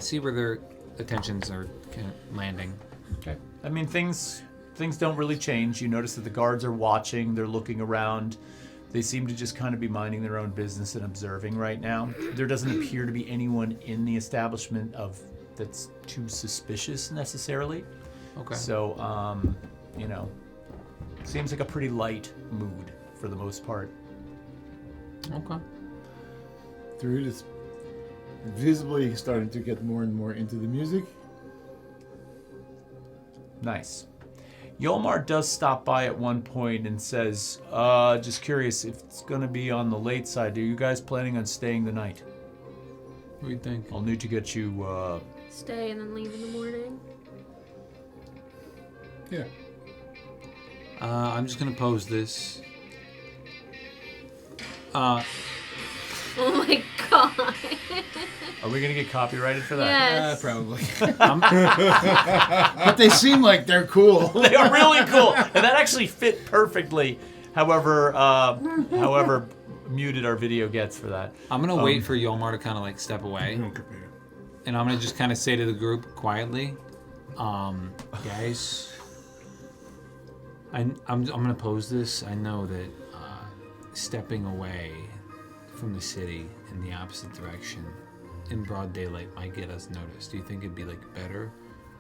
see where their attentions are kind of landing. Okay. I mean, things don't really change. You notice that the guards are watching. They're looking around. They seem to just kind of be minding their own business and observing right now. There doesn't appear to be anyone in the establishment that's too suspicious necessarily. Okay. So, Seems like a pretty light mood for the most part. Okay. Through is visibly starting to get more and more into the music. Nice. Yolmar does stop by at one point and says, just curious if it's going to be on the late side. Are you guys planning on staying the night? What do you think? I'll need to get you, Stay and then leave in the morning. Yeah. I'm just gonna pose this. Oh my god. are we going to get copyrighted for that? Yes. Probably. But they seem like they're cool. They are really cool. And that actually fit perfectly. However muted our video gets for that. I'm gonna wait for Yomar to kind of like step away, and I'm gonna just kind of say to the group quietly, guys, I'm gonna pose this. I know that stepping away from the city in the opposite direction in broad daylight might get us noticed. Do you think it'd be like better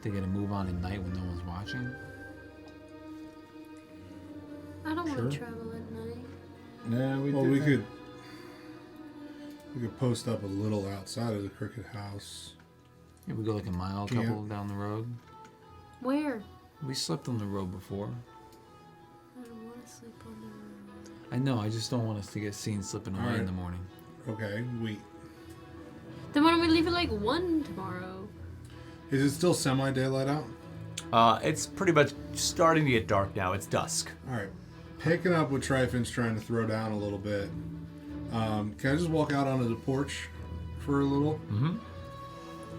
to get a move on at night when no one's watching? I don't want to travel at night. No, We could post up a little outside of the Crooked House. Yeah, we go like a mile, Yeah. couple down the road. Where? We slept on the road before. I don't want to sleep on the road. I know. I just don't want us to get seen slipping away in Alright. the morning. Okay, Then why don't we leave at like 1 tomorrow? is it still semi-daylight out? It's pretty much starting to get dark now. It's dusk. All right. Picking up what Tryfin's trying to throw down a little bit. Can I just walk out onto the porch for a little? Mm-hmm.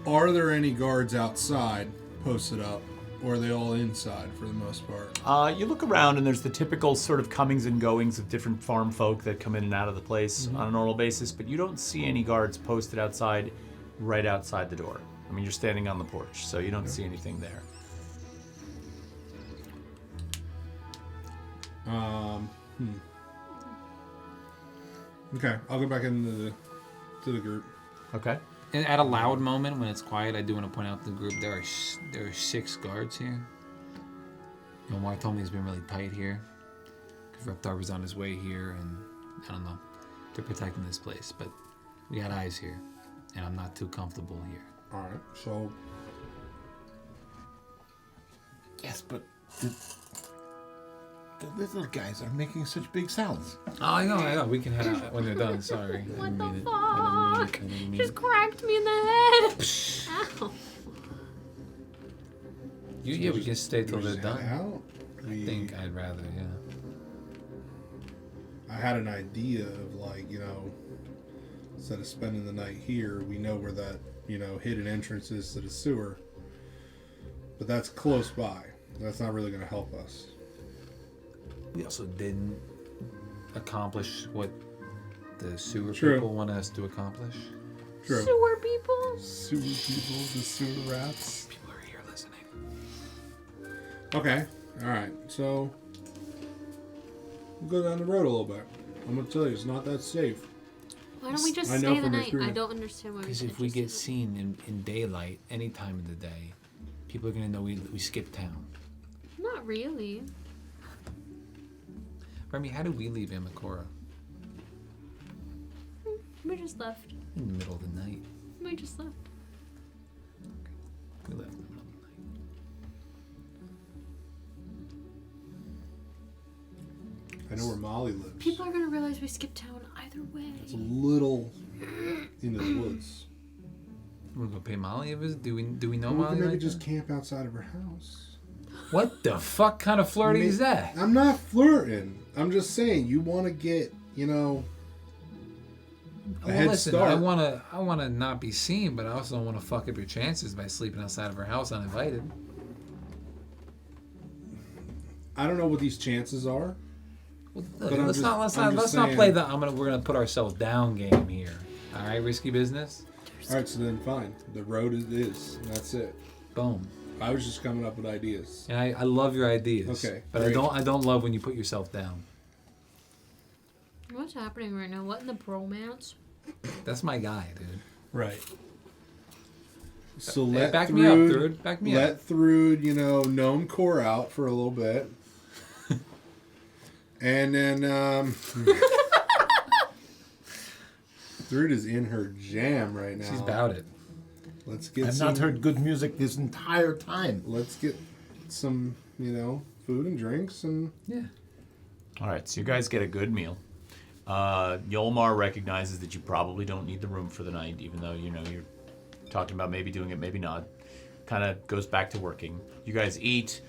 Are there any guards outside posted up, or are they all inside for the most part? You look around and there's the typical sort of comings and goings of different farm folk that come in and out of the place on a normal basis, but you don't see any guards posted outside, right outside the door. I mean, you're standing on the porch, so you don't see anything there. Okay, I'll go back into the group. Okay. And at a loud moment when it's quiet, I do want to point out to the group there are 6 guards here. Omar told me he's been really tight here. Because Reptar was on his way here, and I don't know. They're protecting this place, but we got eyes here, and I'm not too comfortable here. All right, so Yes, but the little guys are making such big sounds. Oh, I know. We can head out when they're done. Sorry. What the I fuck? didn't mean it. Just cracked me in the head. Ow. Yeah, we can stay till they're just done. head out. I think I'd rather, yeah. I had an idea of instead of spending the night here, we know where that hidden entrance is to the sewer. But that's close by. That's not really going to help us. We also didn't accomplish what the sewer True. people want us to accomplish. True. Sewer people. Sewer people, the sewer rats. People are here listening. Okay. All right. So we'll go down the road a little bit. I'm gonna tell you, it's not that safe. Why don't we just I know stay the from night? I experience. don't understand why we Because can't if we just get stay seen in daylight any time of the day, people are going to know we skipped town. the night. Not really. Remy, how did we leave Amakora? We just left. In the middle of the night. We just left. We left in the middle of the night. I know where Molly lives. People are gonna realize we skipped town either way. It's a little into the woods. We're going to pay Molly a visit? Do we know We Molly? can maybe like just that? camp outside of her house. What the fuck kind of flirting is that? I'm not flirting. I'm just saying you want to get, a Well, head listen, start. I wanna not be seen, but I also don't want to fuck up your chances by sleeping outside of her house uninvited. I don't know what these chances are. Well, But I'm let's just- not I'm just play saying- the we're gonna put ourselves down game here. All right, risky business. All right, so then fine. The road is. That's it. Boom. I was just coming up with ideas. And I love your ideas. Okay, But great. I don't love when you put yourself down. What's happening right now? What in the bromance? That's my guy, dude. Right. So Hey, let back Thrud, me up, dude. Back me up. let Thrud, gnome core out for a little bit. And then Thrude is in her jam right now. She's about it. Let's get I've not heard good music this entire time. Let's get some, food and drinks and Yeah. All right, so you guys get a good meal. Yolmar recognizes that you probably don't need the room for the night, even though you're talking about maybe doing it, maybe not. Kind of goes back to working. You guys eat.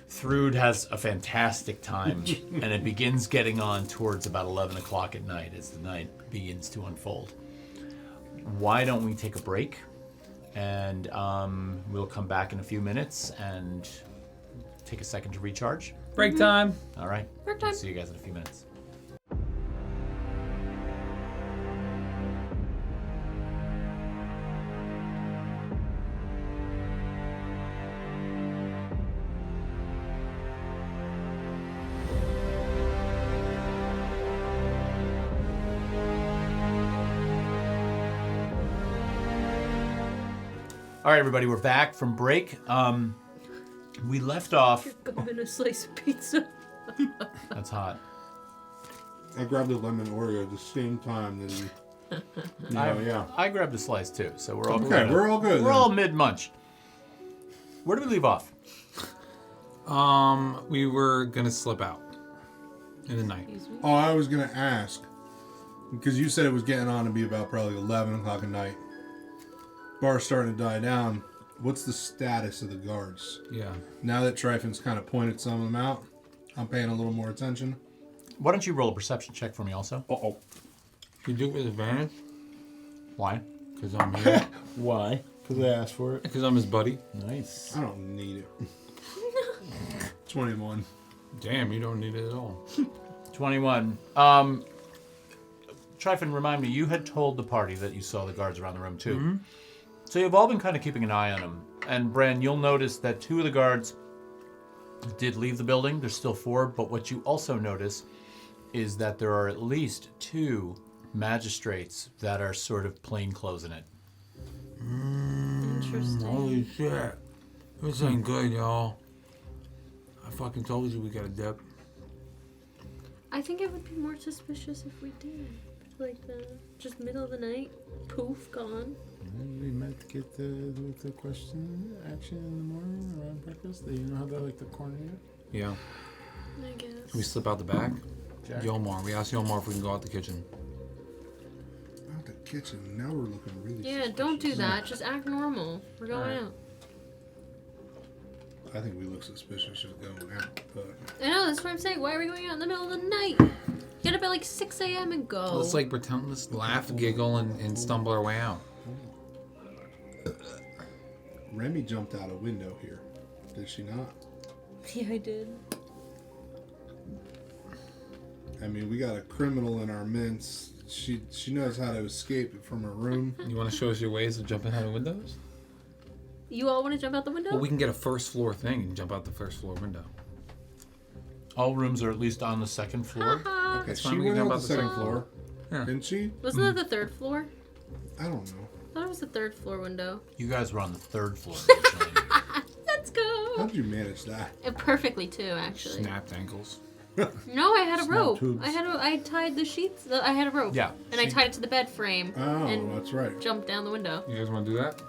Thrude has a fantastic time, and it begins getting on towards about 11 o'clock at night as the night begins to unfold. Why don't we take a break? And we'll come back in a few minutes and take a second to recharge. Break time. All right. Break time. See you guys in a few minutes. All right, everybody, we're back from break. We left off. I'm gonna slice of pizza. That's hot. I grabbed a lemon Oreo at the same time that he. I grabbed a slice too, so we're all Okay, we're all good. We're then. all mid-munch. Where did we leave off? We were gonna slip out in the night. Excuse me. Oh, I was gonna ask because you said it was getting on to be about probably 11 o'clock at night. Bar's starting to die down. What's the status of the guards? Yeah. Now that Tryphon's kind of pointed some of them out, I'm paying a little more attention. Why don't you roll a perception check for me also? Uh-oh. You do it with advantage? Why? Because I'm here. Why? Because I asked for it. Because I'm his buddy. Nice. I don't need it. 21. Damn, you don't need it at all. 21. Tryphon, remind me, you had told the party that you saw the guards around the room too. Mm-hmm. So you've all been kind of keeping an eye on them. And Bran, you'll notice that 2 of the guards did leave the building. There's still 4, but what you also notice is that there are at least 2 magistrates that are sort of plainclothes in it. Interesting. Holy shit. This ain't good, y'all. I fucking told you we got a dip. I think it would be more suspicious if we did. Like the just middle of the night, poof, gone. We might get the question action in the morning around breakfast. You know how they like to corner you? Yeah. I guess. Can we slip out the back? Jack. Yomar. We asked Yomar if we can go out the kitchen. Out the kitchen. Now we're looking really Yeah, suspicious. don't do that. Just act normal. We're going Alright. out. I think we look suspicious just going out, but I know, that's what I'm saying. Why are we going out in the middle of the night? Get up at like 6 a.m. and go. Let's like pretend, let's laugh, giggle, and stumble our way out. Remy jumped out a window here. Did she not? Yeah, I did. I mean, we got a criminal in our midst. She knows how to escape from her room. You want to show us your ways of jumping out of windows? You all want to jump out the window? Well, we can get a first floor thing and jump out the first floor window. All rooms are at least on the 2nd floor. Haha. Okay, That's she fine, we can went jump out out the the second second floor. Yeah. Didn't she? Wasn't that the 3rd floor? I don't know. I thought it was the 3rd floor window. You guys were on the 3rd floor originally. Let's go. How did you manage that? Perfectly too, actually. Snapped ankles. No, I had a Snap rope. tubes. I tied the sheets. I had a rope. Yeah. And I tied it to the bed frame. Oh, and that's right. jumped down the window. You guys want to do that?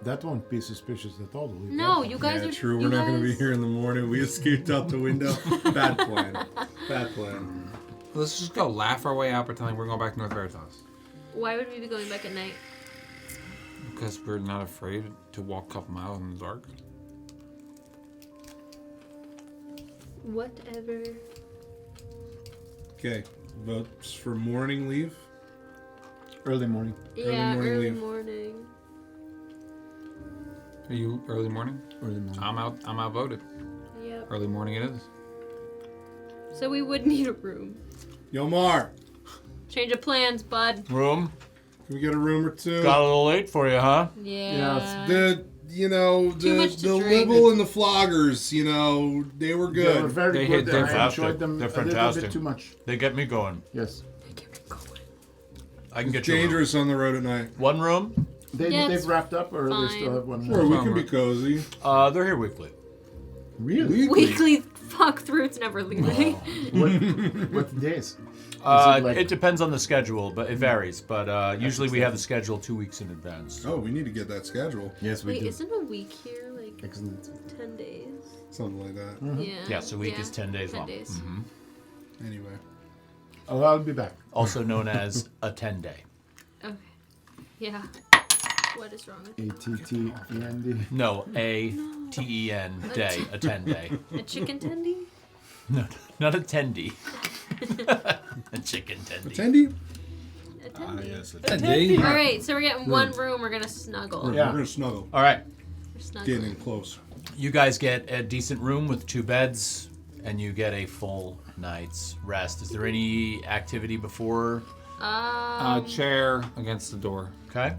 That won't be suspicious at all. No, you guys Yeah, are true. you We're not going to be guys- here in the morning. We escaped out the window. Bad plan. Bad plan. Let's just go laugh our way out, pretending we're going back to North Veritas. Why would we be going back at night? Because we're not afraid to walk a couple miles in the dark. Whatever. Okay. Votes for morning leave. Early morning. Yeah, morning early leave. morning. Are you early morning? Early morning. I'm outvoted. Yep. Early morning it is. So we would need a room. Yomar, Change of plans, bud. Room? can we get a room or two? Got a little late for you, huh? Yeah. The Too much to the drink. Libel and the Floggers, they were They were good. very They good. hit and I fantastic. enjoyed them They're a little fantastic. bit too much. They get me going. Yes. I can It's get you a room. dangerous on the road at night. One room? They've it's wrapped up, or they fine. still have one Sure, more? we can be cozy. They're here weekly. Really? Weekly fuck through. It's never leaving. What days? like- It depends on the schedule, but it varies. But usually we have the schedule 2 weeks in advance. Oh, we need to get that schedule. Yes, we Wait, do. isn't a week here like Excellent. 10 days? Something like that. Yeah. Yeah, so a week is 10 days 10 long. days. Anyway. Oh, I'll be back. Also known as a 10-day. Okay. Yeah. What is wrong with ATTEND. No, A-T-E-N day, a 10-day. a chicken tendy? No, not a tendy. A chicken tendy. Tendy? A tendy. Yes. All right, so we're getting one room. We're gonna snuggle. Yeah. We're going to snuggle. All right, We're snuggling. Getting in close. you guys get a decent room with 2 beds, and you get a full night's rest. Is there any activity before? Chair against the door. Okay.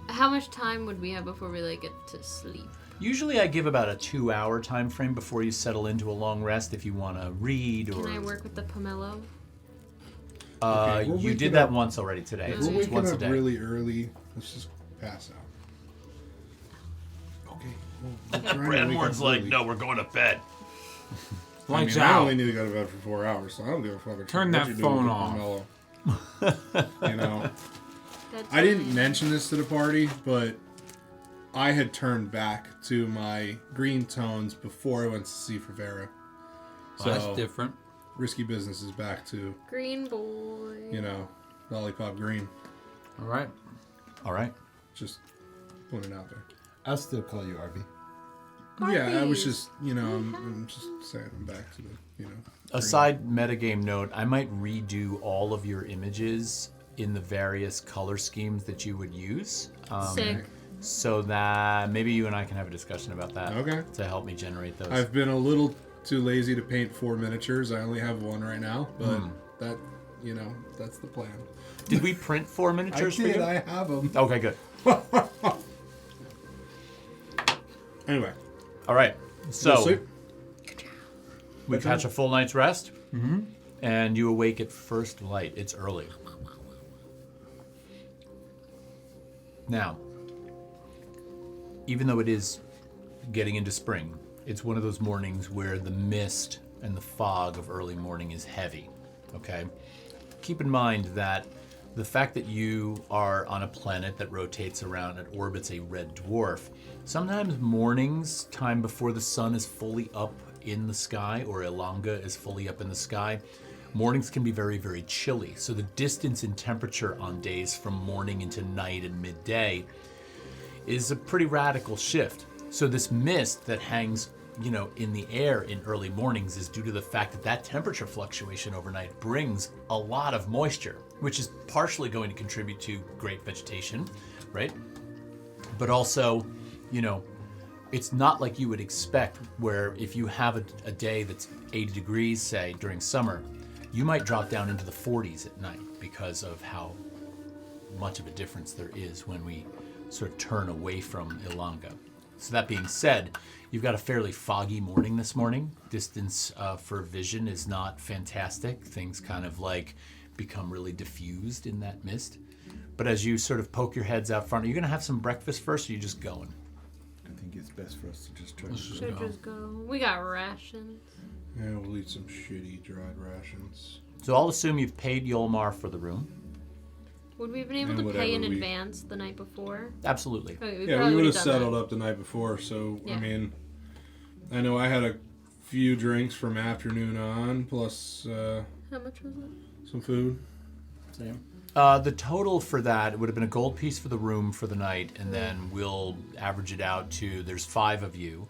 How much time would we have before we like get to sleep? Usually I give about a 2-hour time frame before you settle into a long rest if you want to read or... Can I work with the pomelo? Okay, we'll you wake did it that up. once already today. It's, We're it's waking once a up day. really early. Let's just pass out. Okay. Well, we're trying to wake up early. we're going to bed. I Lights mean, I out. only need to go to bed for 4 hours, so I don't give a fuck. Turn what that you're doing phone with off. Pomelo. You know, That's I didn't fine. mention this to the party, but I had turned back to my green tones before I went to see for Vera. So That's different. risky business is back to, Green boy. you know, lollipop green. All right. All right. Just putting it out there. I'll still call you RV. Yeah, I was Barbies. just, you know, I'm just saying I'm back to the, you know. A side metagame note, I might redo all of your images in the various color schemes that you would use. Sick. So that maybe you and I can have a discussion about that. Okay. To help me generate those. I've been a little too lazy to paint 4 miniatures. I only have 1 right now, but that, you know, that's the plan. Did we print 4 I miniatures for did. you? I have them. Okay, good. Anyway, All right. go So sleep. we catch a full night's rest, and you awake at first light. It's early. Now, even though it is getting into spring, it's one of those mornings where the mist and the fog of early morning is heavy. Okay? Keep in mind that the fact that you are on a planet that rotates around and orbits a red dwarf, sometimes mornings, time before the sun is fully up in the sky or Ilonga is fully up in the sky, mornings can be very, very chilly. So the distance in temperature on days from morning into night and midday is a pretty radical shift. So this mist that hangs, you know, in the air in early mornings is due to the fact that that temperature fluctuation overnight brings a lot of moisture, which is partially going to contribute to great vegetation, right? But also, you know, it's not like you would expect where if you have a day that's 80 degrees, say, during summer, you might drop down into the 40s at night because of how much of a difference there is when we sort of turn away from Ilonga. So that being said, you've got a fairly foggy morning this morning. Distance for vision is not fantastic. Things kind of like become really diffused in that mist. But as you sort of poke your heads out front, are you going to have some breakfast first or are you just going? I think it's best for us to just try to Should just go. We got rations. Yeah, we'll eat some shitty dried rations. So I'll assume you've paid Yolmar for the room. Would we have been able And to pay in whatever we- advance the night before? Absolutely. Okay, Yeah, probably we would have would've done settled that. up the night before, so, Yeah. I mean, I know I had a few drinks from afternoon on, plus How much was it? some food. Same. The total for that would have been a gold piece for the room for the night, and then we'll average it out to, there's 5 of you.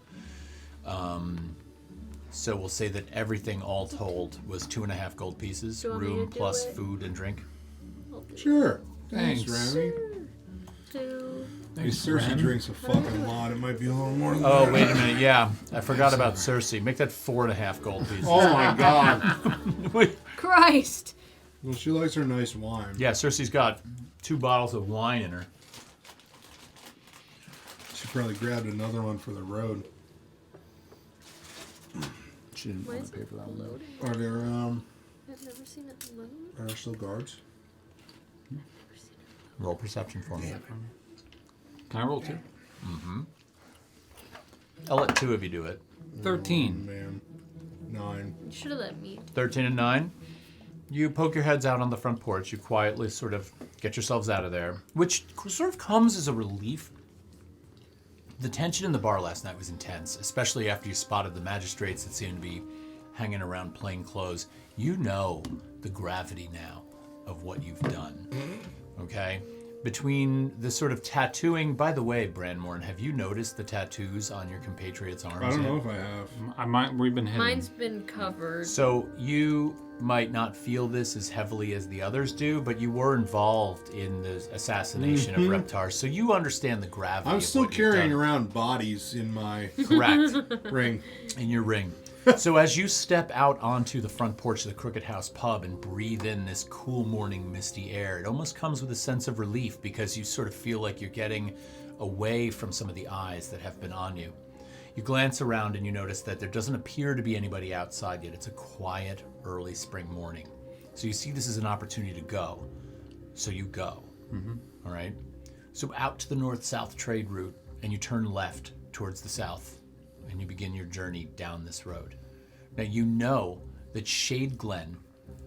So we'll say that everything all told was 2.5 gold pieces, Do you want me to room do plus it? food and drink. Sure. Thanks, Thanks. Rami. Two. Hey, Cersei drinks a fucking lot. It might be a little more than Oh, that. wait a minute, yeah. I forgot about Cersei. Make that 4.5 gold pieces. Oh my god. Christ! Well, she likes her nice wine. Yeah, Cersei's got 2 bottles of wine in her. She probably grabbed another one for the road. She didn't Why want is to pay it for that one. loading? Are there I've never seen it load. are there still guards? Roll perception for me. Can I roll 2? I'll let 2 of you do it. 13. Man. 9. You should have let me. 13 and 9. You poke your heads out on the front porch. You quietly sort of get yourselves out of there, which sort of comes as a relief. The tension in the bar last night was intense, especially after you spotted the magistrates that seemed to be hanging around plain clothes. You know the gravity now of what you've done, okay? Between the sort of tattooing, by the way, Branmorn, have you noticed the tattoos on your compatriots' arms? I don't yet? know if I have. We've been hidden. Mine's been covered. So you might not feel this as heavily as the others do, but you were involved in the assassination of Reptar, so you understand the gravity. I'm of still what you've carrying done. around bodies in my Correct. ring. In your ring. So as you step out onto the front porch of the Crooked House pub and breathe in this cool morning misty air, it almost comes with a sense of relief because you sort of feel like you're getting away from some of the eyes that have been on you. You glance around and you notice that there doesn't appear to be anybody outside yet. It's a quiet, early spring morning. So you see this as an opportunity to go. So you go. All right? So out to the north-south trade route, and you turn left towards the south, and you begin your journey down this road. Now you know that Shade Glen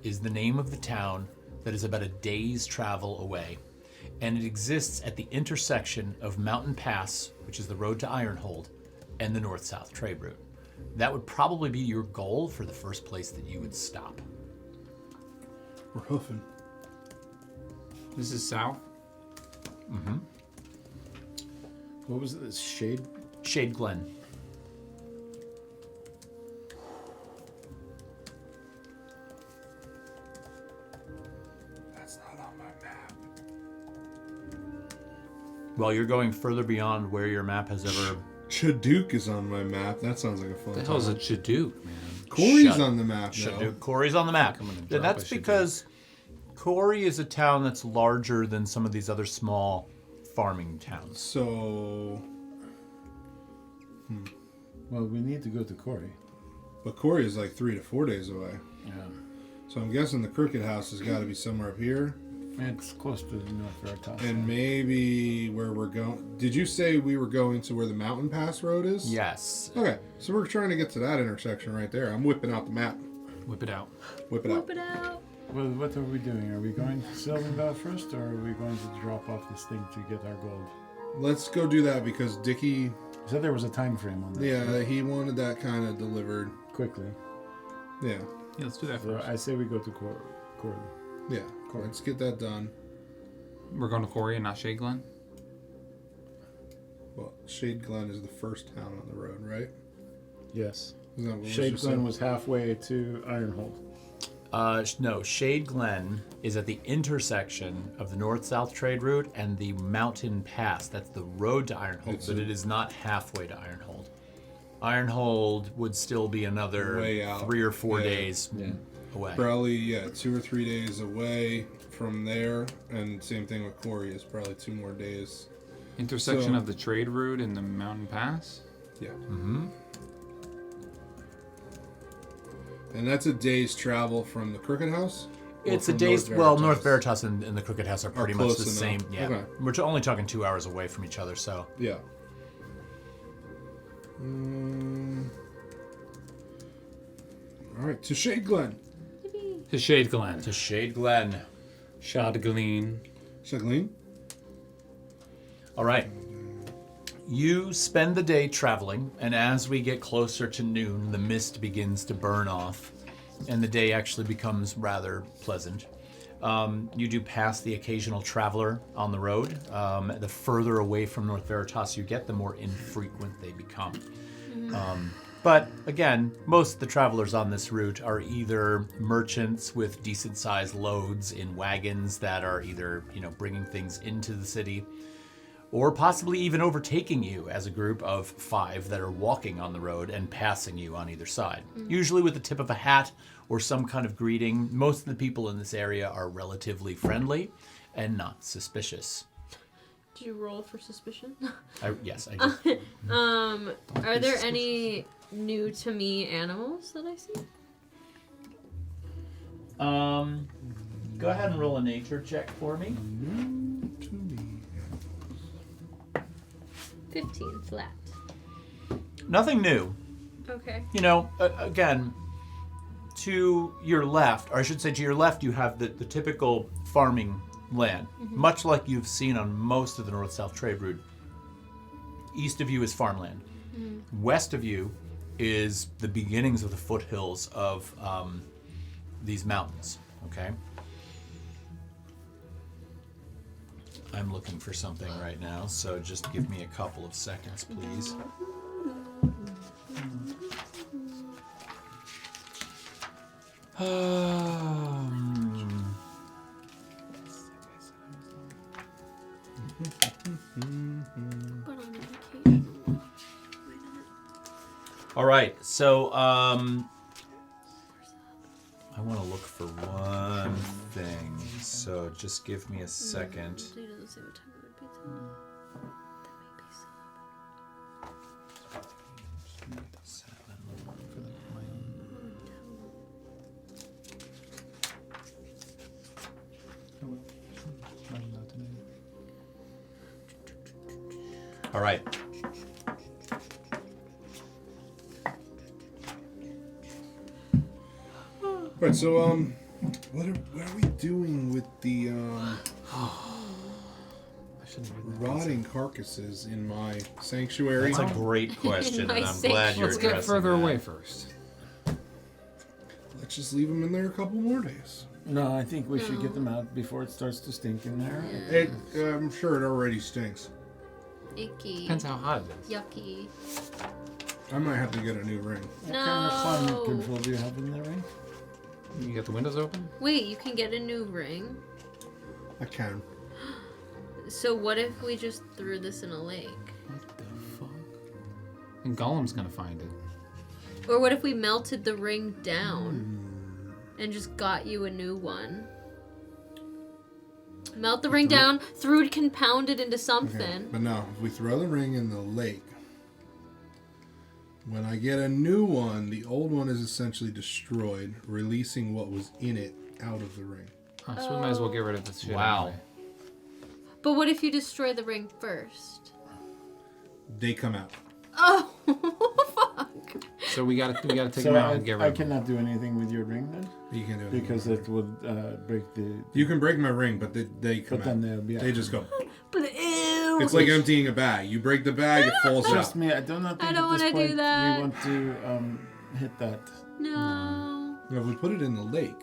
is the name of the town that is about a day's travel away, and it exists at the intersection of Mountain Pass, which is the road to Ironhold, and the north-south trade route. That would probably be your goal for the first place that you would stop. We're hoofing. This is south. What was it? This shade? Shade Glen. That's not on my map. Well, you're going further beyond where your map has ever... Chaduk is on my map. That sounds like a fun The hell's a time. Chaduk, man? Corey's Shut- on the map now. Shaduk. Corey's on the map. I'm gonna And drop that's a Shaduk. because Corey is a town that's larger than some of these other small farming towns. So, Well, we need to go to Corey. but Corey is like 3 to 4 days away. Yeah. So I'm guessing the Crooked House has got to be somewhere up here. It's close to the North Veritas. And maybe where we're going. Did you say we were going to where the Mountain Pass Road is? Yes. Okay, so we're trying to get to that intersection right there. I'm whipping out the map. Whip it out. Whip it out. Whip it out. Well, what are we doing? Are we going to Sylvanville first, or are we going to drop off this thing to get our gold? Let's go do that because Dickie, You said there was a time frame on that. yeah, he wanted that kind of delivered. Quickly. Yeah, Yeah, let's do that So first. I say we go to Corey. yeah. Let's get that done. We're going to Corey and not Shade Glen? Well, Shade Glen is the first town on the road, right? Yes. Isn't that what was Shade just Glen said? was halfway to Ironhold. No, Shade Glen is at the intersection of the north-south trade route and the Mountain Pass. That's the road to Ironhold, but it is not halfway to Ironhold. Ironhold would still be another Way out. 3 or 4 Yeah. days Yeah. away. Probably, yeah, 2 or 3 days away from there. And same thing with Corey is probably 2 more days. Intersection So- of the trade route and the mountain pass? Yeah. Mm-hmm. And that's a day's travel from the Crooked House? Or It's a from day's... North Well, Veritas? North Veritas and the Crooked House are pretty much close the enough. same. Yeah. Okay. We're only talking 2 hours away from each other, so... Yeah. All right, to Shade Glen. To Shade Glen. To Shade Glen. Shad Glen. Shagleen? All right. You spend the day traveling, and as we get closer to noon, the mist begins to burn off, and the day actually becomes rather pleasant. You do pass the occasional traveler on the road. The further away from North Veritas you get, the more infrequent they become. But again, most of the travelers on this route are either merchants with decent-sized loads in wagons that are either, bringing things into the city, or possibly even overtaking you as a group of 5 that are walking on the road and passing you on either side. Usually with the tip of a hat or some kind of greeting. Most of the people in this area are relatively friendly and not suspicious. Did you roll for suspicion? Yes, I do. Are there any new to me animals that I see? Go ahead and roll a nature check for me. 15 flat. Nothing new. Okay. Again, to your left, or I should say to your left, you have the typical farming land, much like you've seen on most of the north-south trade route. East of you is farmland. West of you is the beginnings of the foothills of these mountains, okay? I'm looking for something right now, so just give me a couple of seconds, please. But on vacation. Why not? All right, so I want to look for one thing, so just give me a second. So he doesn't say what time it would be till. That may be so. All right. Right, so what are we doing with the rotting carcasses in my sanctuary? That's a great question, and I'm Nice glad you're Let's addressing get further that. away first. Let's just leave them in there a couple more days. No, I think we should get them out before it starts to stink in there. I'm sure it already stinks. Icky. Depends how hot it is. Yucky. I might have to get a new ring. What kind of climate No. control do you have in there, right? You got the windows open? Wait, you can get a new ring. I can. So what if we just threw this in a lake? What the fuck? And Golem's gonna find it. Or what if we melted the ring down and just got you a new one? Melt the ring down, threw it, compound it into something. But no, if we throw the ring in the lake, when I get a new one, the old one is essentially destroyed, releasing what was in it out of the ring. Oh, so we might as well get rid of this shit. Wow. Anyway. But what if you destroy the ring first? They come out. Oh, fuck. So we gotta take So them out and get rid I of them. cannot do anything with your ring then, You can do it because it would break the. You can break my ring, but they come But out. then they'll be out. They just go. But ew. It's like emptying a bag. You break the bag, it falls Trust out. me, I do not think I don't at this wanna do point that. we want to hit that. No. Now, if we put it in the lake,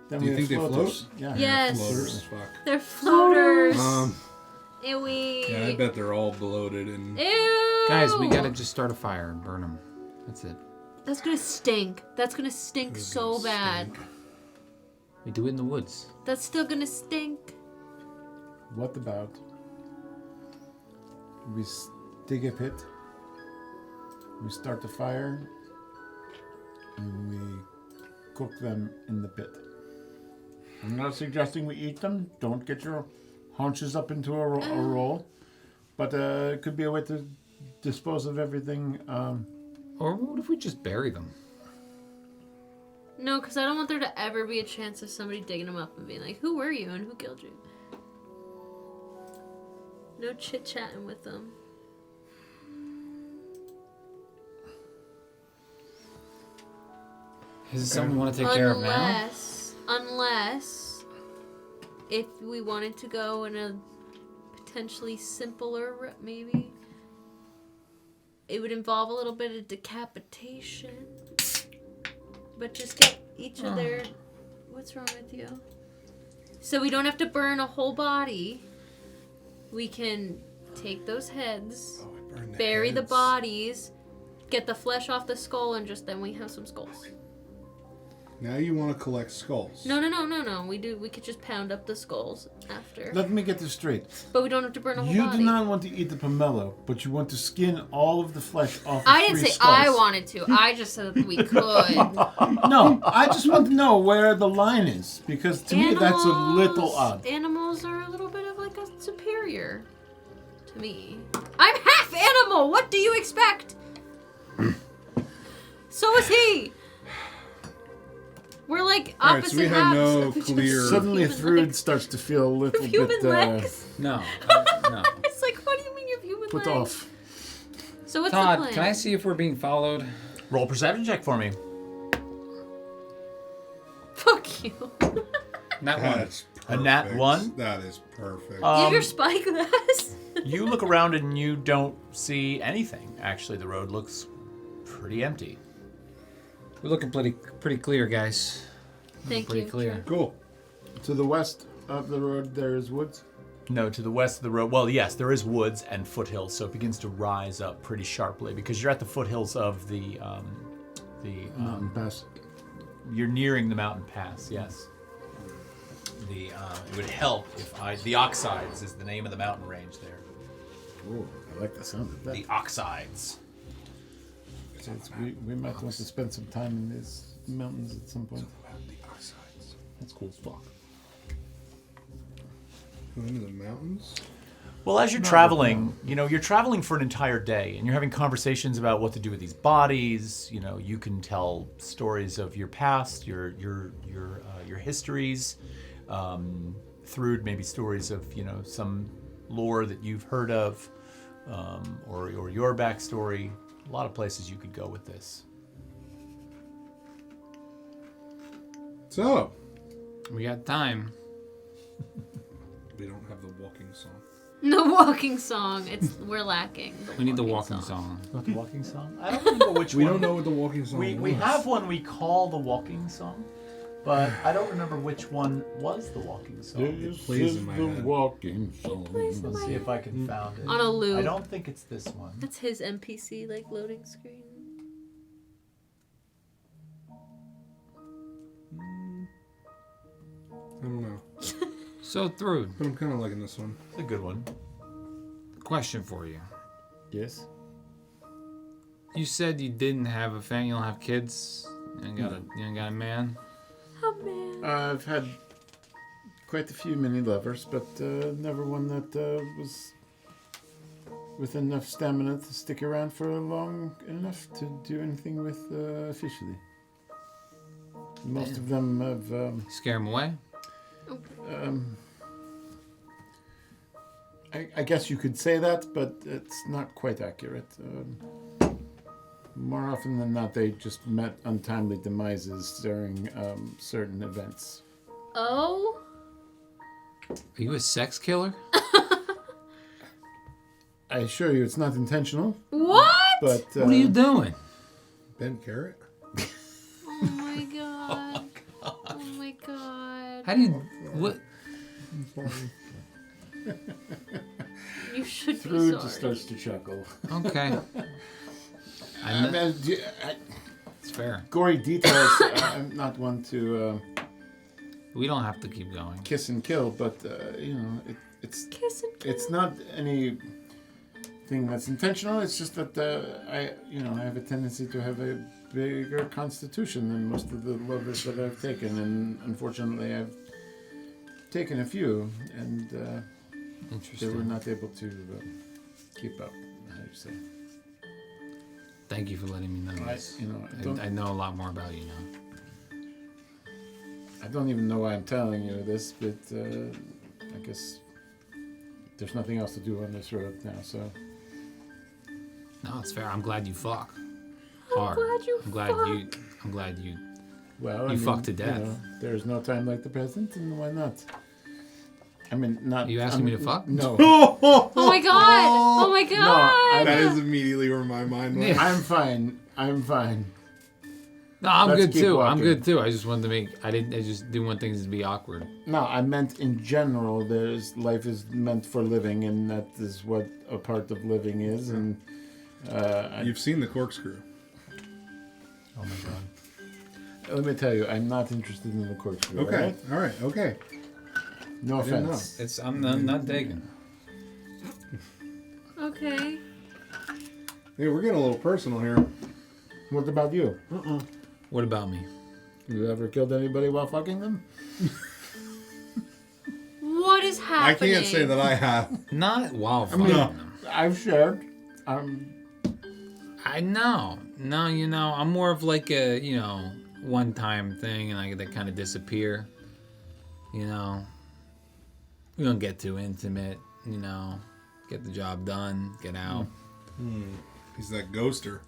Then Do we you have think they floaters. float? Yeah. Yes. floaters, fuck. They're floaters. Ewy. Yeah, I bet they're all bloated and. Ew. Guys, we gotta just start a fire and burn them. That's it. That's gonna stink. That's gonna stink so bad. We do it in the woods. That's still gonna stink. What about we dig a pit, we start the fire, and we cook them in the pit. I'm not suggesting we eat them. Don't get your haunches up into a roll. But it could be a way to dispose of everything. Or what if we just bury them? No, because I don't want there to ever be a chance of somebody digging them up and being like, who were you and who killed you? No chit-chatting with them. Is this something we want to take care of now? Unless, if we wanted to go in a potentially simpler route, maybe, it would involve a little bit of decapitation. But just get each of their... What's wrong with you? So we don't have to burn a whole body. We can take those heads, Oh, I burned the bury the heads. bodies, get the flesh off the skull, and just then we have some skulls. Now you want to collect skulls. No. We could just pound up the skulls after. Let me get this straight. But we don't have to burn a whole You body. do not want to eat the pomelo, but you want to skin all of the flesh off of I didn't three say skulls. I wanted to. I just said that we could. No, I just want to know where the line is, because to me that's a little odd. Animals are a little bit of like a superior to me. I'm half animal. What do you expect? So is he. We're like All right, opposite so we have halves no of just clear- Suddenly human Thrud legs. starts to feel a little Of bit human legs. No. No. It's like, what do you mean you have human put legs? off. So what's the Todd, plan? can I see if we're being followed? Roll perception check for me. Thank you. Not one. That's perfect. A nat 1? That is perfect. You have your spyglass. You look around and you don't see anything. Actually, the road looks pretty empty. We're looking pretty clear, guys. Thank Pretty you. clear. Cool. To the west of the road, there is woods. No, to the west of the road. Well, yes, there is woods and foothills, so it begins to rise up pretty sharply because you're at the foothills of the Mountain pass. you're nearing the mountain pass. Yes. It would help if the Oxides is the name of the mountain range there. Oh, I like the sound of that. The Oxides. We might want to spend some time in these mountains at some point. That's cool as fuck. Going into the mountains? Well, as you're traveling, you're traveling for an entire day, and you're having conversations about what to do with these bodies. You can tell stories of your past, your histories, through maybe stories of some lore that you've heard of, or your backstory. A lot of places you could go with this. So, We got time. we don't have the walking song. No walking song. We're lacking. We need the walking song. What, the walking song? I don't remember which We one. don't know what the walking song is. We have one we call the walking song, but I don't remember which one was the walking song. This plays is in my the head. walking song. plays in Let's see if I can found it. On a loop. I don't think it's this one. That's his NPC loading screen. I don't know. So, Thrud, But I'm kind of liking this one. It's a good one. question for you. Yes. You said you didn't have a family, you don't have kids, you ain't got a man. Oh man. I've had quite a few mini lovers, but never one that was with enough stamina to stick around for long enough to do anything with officially. Most of them have. Scare him away? I guess you could say that, but it's not quite accurate. More often than not, they just met untimely demises during certain events. Oh. Are you a sex killer? I assure you, it's not intentional. What? But What are you doing? Ben Carrot? Oh my god. Oh my god. How do you... What? You should be Through sorry. just starts to chuckle. Okay. I mean, It's fair. gory details. I'm not one to We don't have to keep going. kiss and kill, but it's Kiss and it's not anything that's intentional. It's just that I have a tendency to have a bigger constitution than most of the lovers that I've taken, and unfortunately, I've taken a few, and they were Interesting. not able to keep up. How do you say? Thank you for letting me know this. I know a lot more about you now. I don't even know why I'm telling you this, but I guess there's nothing else to do on this road now, so. No, it's fair. I'm glad you fuck. I'm Hard. glad you I'm glad you. Well, You fucked to death. There's no time like the present, and why not? I mean, not. Are you asking me to fuck? No. Oh my god! Oh my god! That is immediately where my mind went. Yeah. I'm fine. No, I'm Let's good keep too. walking. I'm good too. I just wanted to make. I just didn't want things to be awkward. No, I meant in general. Life is meant for living, and that is what a part of living is. And You've seen the corkscrew. Oh my god. let me tell you, I'm not interested in the corkscrew. Okay. All right? All right. Okay. No didn't know. offense. I'm not taking. Okay. Hey, we're getting a little personal here. What about you? What about me? You ever killed anybody while fucking them? What is I happening? can't say that I have. Not while fucking mean- them. I've shared. I know. No, I'm more of like a, one-time thing, and they kind of disappear. We don't get too intimate. Get the job done, get out. He's that ghoster.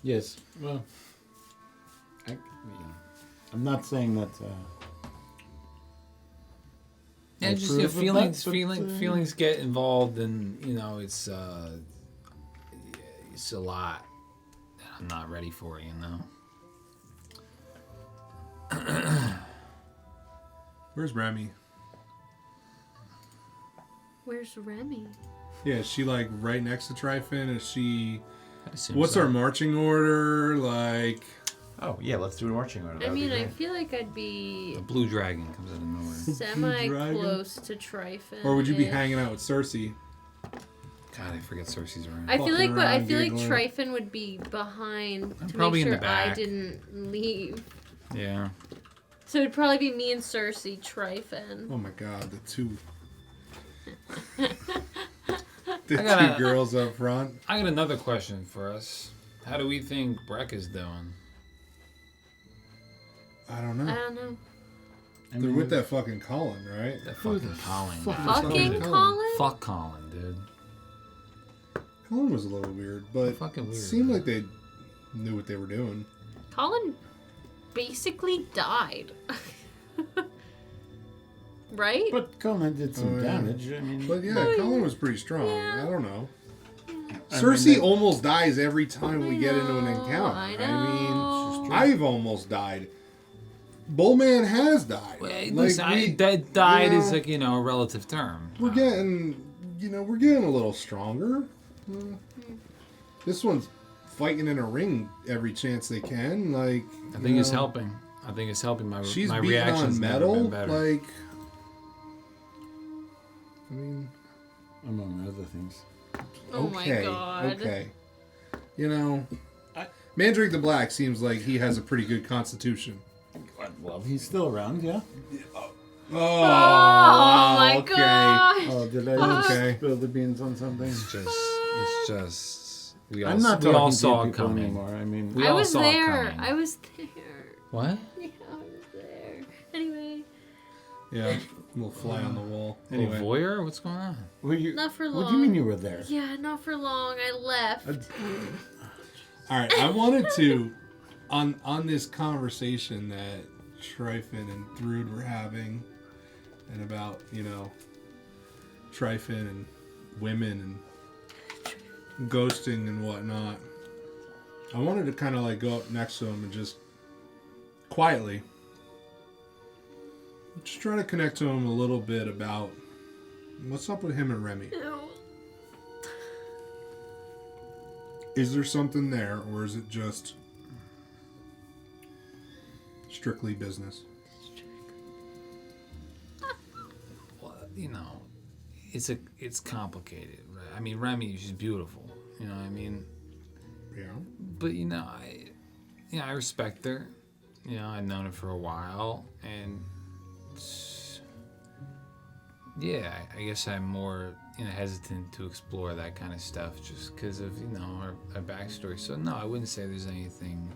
Yes. Well, I'm not saying that Yeah, just approve of feelings, that, but, feelings get involved, and it's a lot that I'm not ready for. Where's Remy? Where's Remy? Yeah, is she like right next to Tryphon? Is she? I'd assume What's so. our marching order like? Oh yeah, let's do a marching order. I That'd be mean, I great. feel like I'd be The blue dragon comes out of nowhere. semi dragon? close to Tryphon. Or would you be hanging out with Cersei? God, I forget Cersei's around. I feel like, Walking but I around feel like giggling. Tryphon would be behind I'm to probably make in sure the I back. didn't leave. Yeah. So it'd probably be me and Cersei, Tryphon. Oh my God, the two I gotta- two girls up front. I got another question for us. How do we think Breck is doing? I don't I know. don't know. They're with that fucking Colin, right? That fucking Colin. fuck dude. is Fucking Colin? Colin? Fuck Colin, dude. Colin was a little weird, but Fucking it weird. seemed like they knew what they were doing. Colin basically died. Right? But Conan did some Oh, yeah. damage. I mean, But yeah, Colin was pretty strong. Yeah. I don't know. I Cersei mean, they- almost dies every time we I get into an know, encounter. I mean, know. I've almost died. Bullman has died. Well, Like, listen, we- that died you is know, like a relative term. we're getting, we're getting a little stronger. This one's fighting in a ring every chance they can. Like, I think it's helping. I think it's helping. She's my beating reaction's on never metal. been better. Like, I mean, among other things. Oh my okay, god. okay. Mandrake the Black seems like he has a pretty good constitution. Well, he's still around, yeah. Oh, my okay. god. Oh, did I Okay. spill the beans on something? It's just. We all, I'm not we all talking saw to it people coming. anymore. I mean, We I all was saw it there. coming. I was there. What? Yeah, I was there. Anyway, Yeah, little fly on the wall. Anyway. Anyway, Voyeur? What's going on? were you? not for long. What do you mean you were there? Yeah, not for long. I left. all right. I wanted to, on this conversation that Tryphon and Thrud were having, and about Tryphon and women and ghosting and whatnot. I wanted to kind of like go up next to him and just quietly just try to connect to him a little bit about what's up with him and Remy. Ew. Is there something there, or is it just strictly business? Well, it's complicated. Right? I mean, Remy, she's beautiful. You know what I mean? Yeah. But I respect her. I've known her for a while, and yeah, I guess I'm more hesitant to explore that kind of stuff just because of our backstory. So no, I wouldn't say there's anything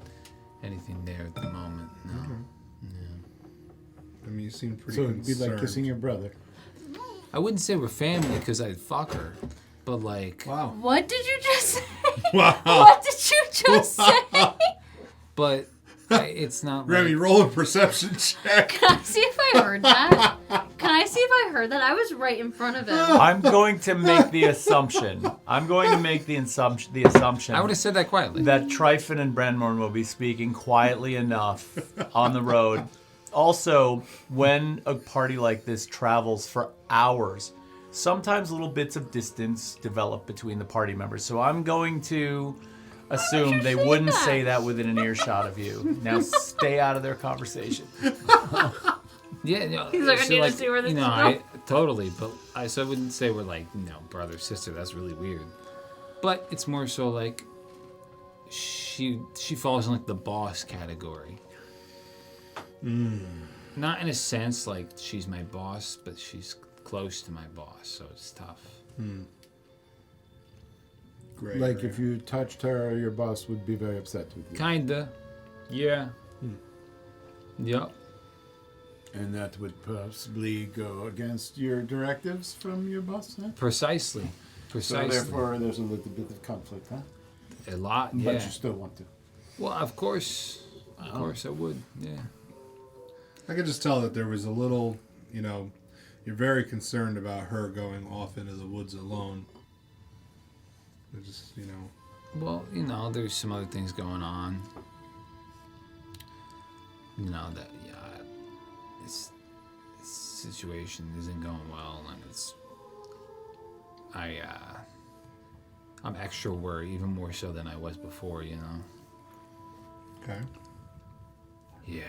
there at the moment. No. I mean, you seem pretty So it'd be concerned. like kissing your brother. I wouldn't say we're family because I'd fuck her, but like, Wow. What did you just say? Wow. What did you just say? but it's not. Remy, like, roll a perception check. Can I see if I heard that? Can I see if I heard that? I was right in front of him. I'm going to make the assumption. I'm going to make the assumption I would have said that quietly. that Tryphon and Brenmorn will be speaking quietly enough on the road. Also, when a party like this travels for hours, sometimes little bits of distance develop between the party members. So I'm going to assume you they say wouldn't that? say that within an earshot of you. Now stay out of their conversation. Yeah, He's like, I need to see where this is going. Totally, but I wouldn't say we're like, brother, sister. That's really weird. But it's more so like she falls in like the boss category. Not in a sense like she's my boss, but she's close to my boss, so it's tough. Great. Like great. if you touched her, your boss would be very upset with you. Kinda, yeah. Yep. And that would possibly go against your directives from your boss, huh? Precisely. So therefore, there's a little bit of conflict, huh? A lot, But yeah. you still want to. Well, of course I would, yeah. I could just tell that there was a little, you're very concerned about her going off into the woods alone. It just, Well, there's some other things going on. This situation isn't going well, and I'm extra worried, even more so than I was before. Okay. Yeah,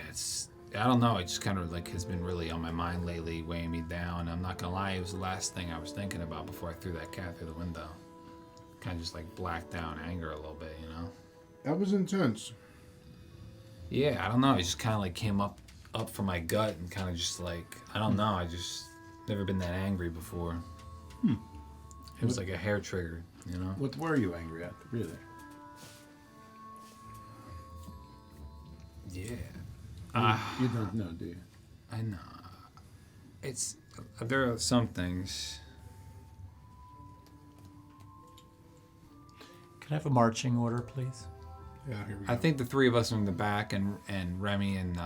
I don't know. It just kind of has been really on my mind lately, weighing me down. I'm not gonna lie, it was the last thing I was thinking about before I threw that cat through the window. Kind of just blacked out anger a little bit, That was intense. Yeah, I don't know. It just kind of came up from my gut and kind of just I don't know. I just never been that angry before. It was like a hair trigger, What were you angry at, really? Yeah. You don't know, do you? I know. There are some things. Can I have a marching order, please? Yeah, here we go. I think the three of us are in the back, and Remy and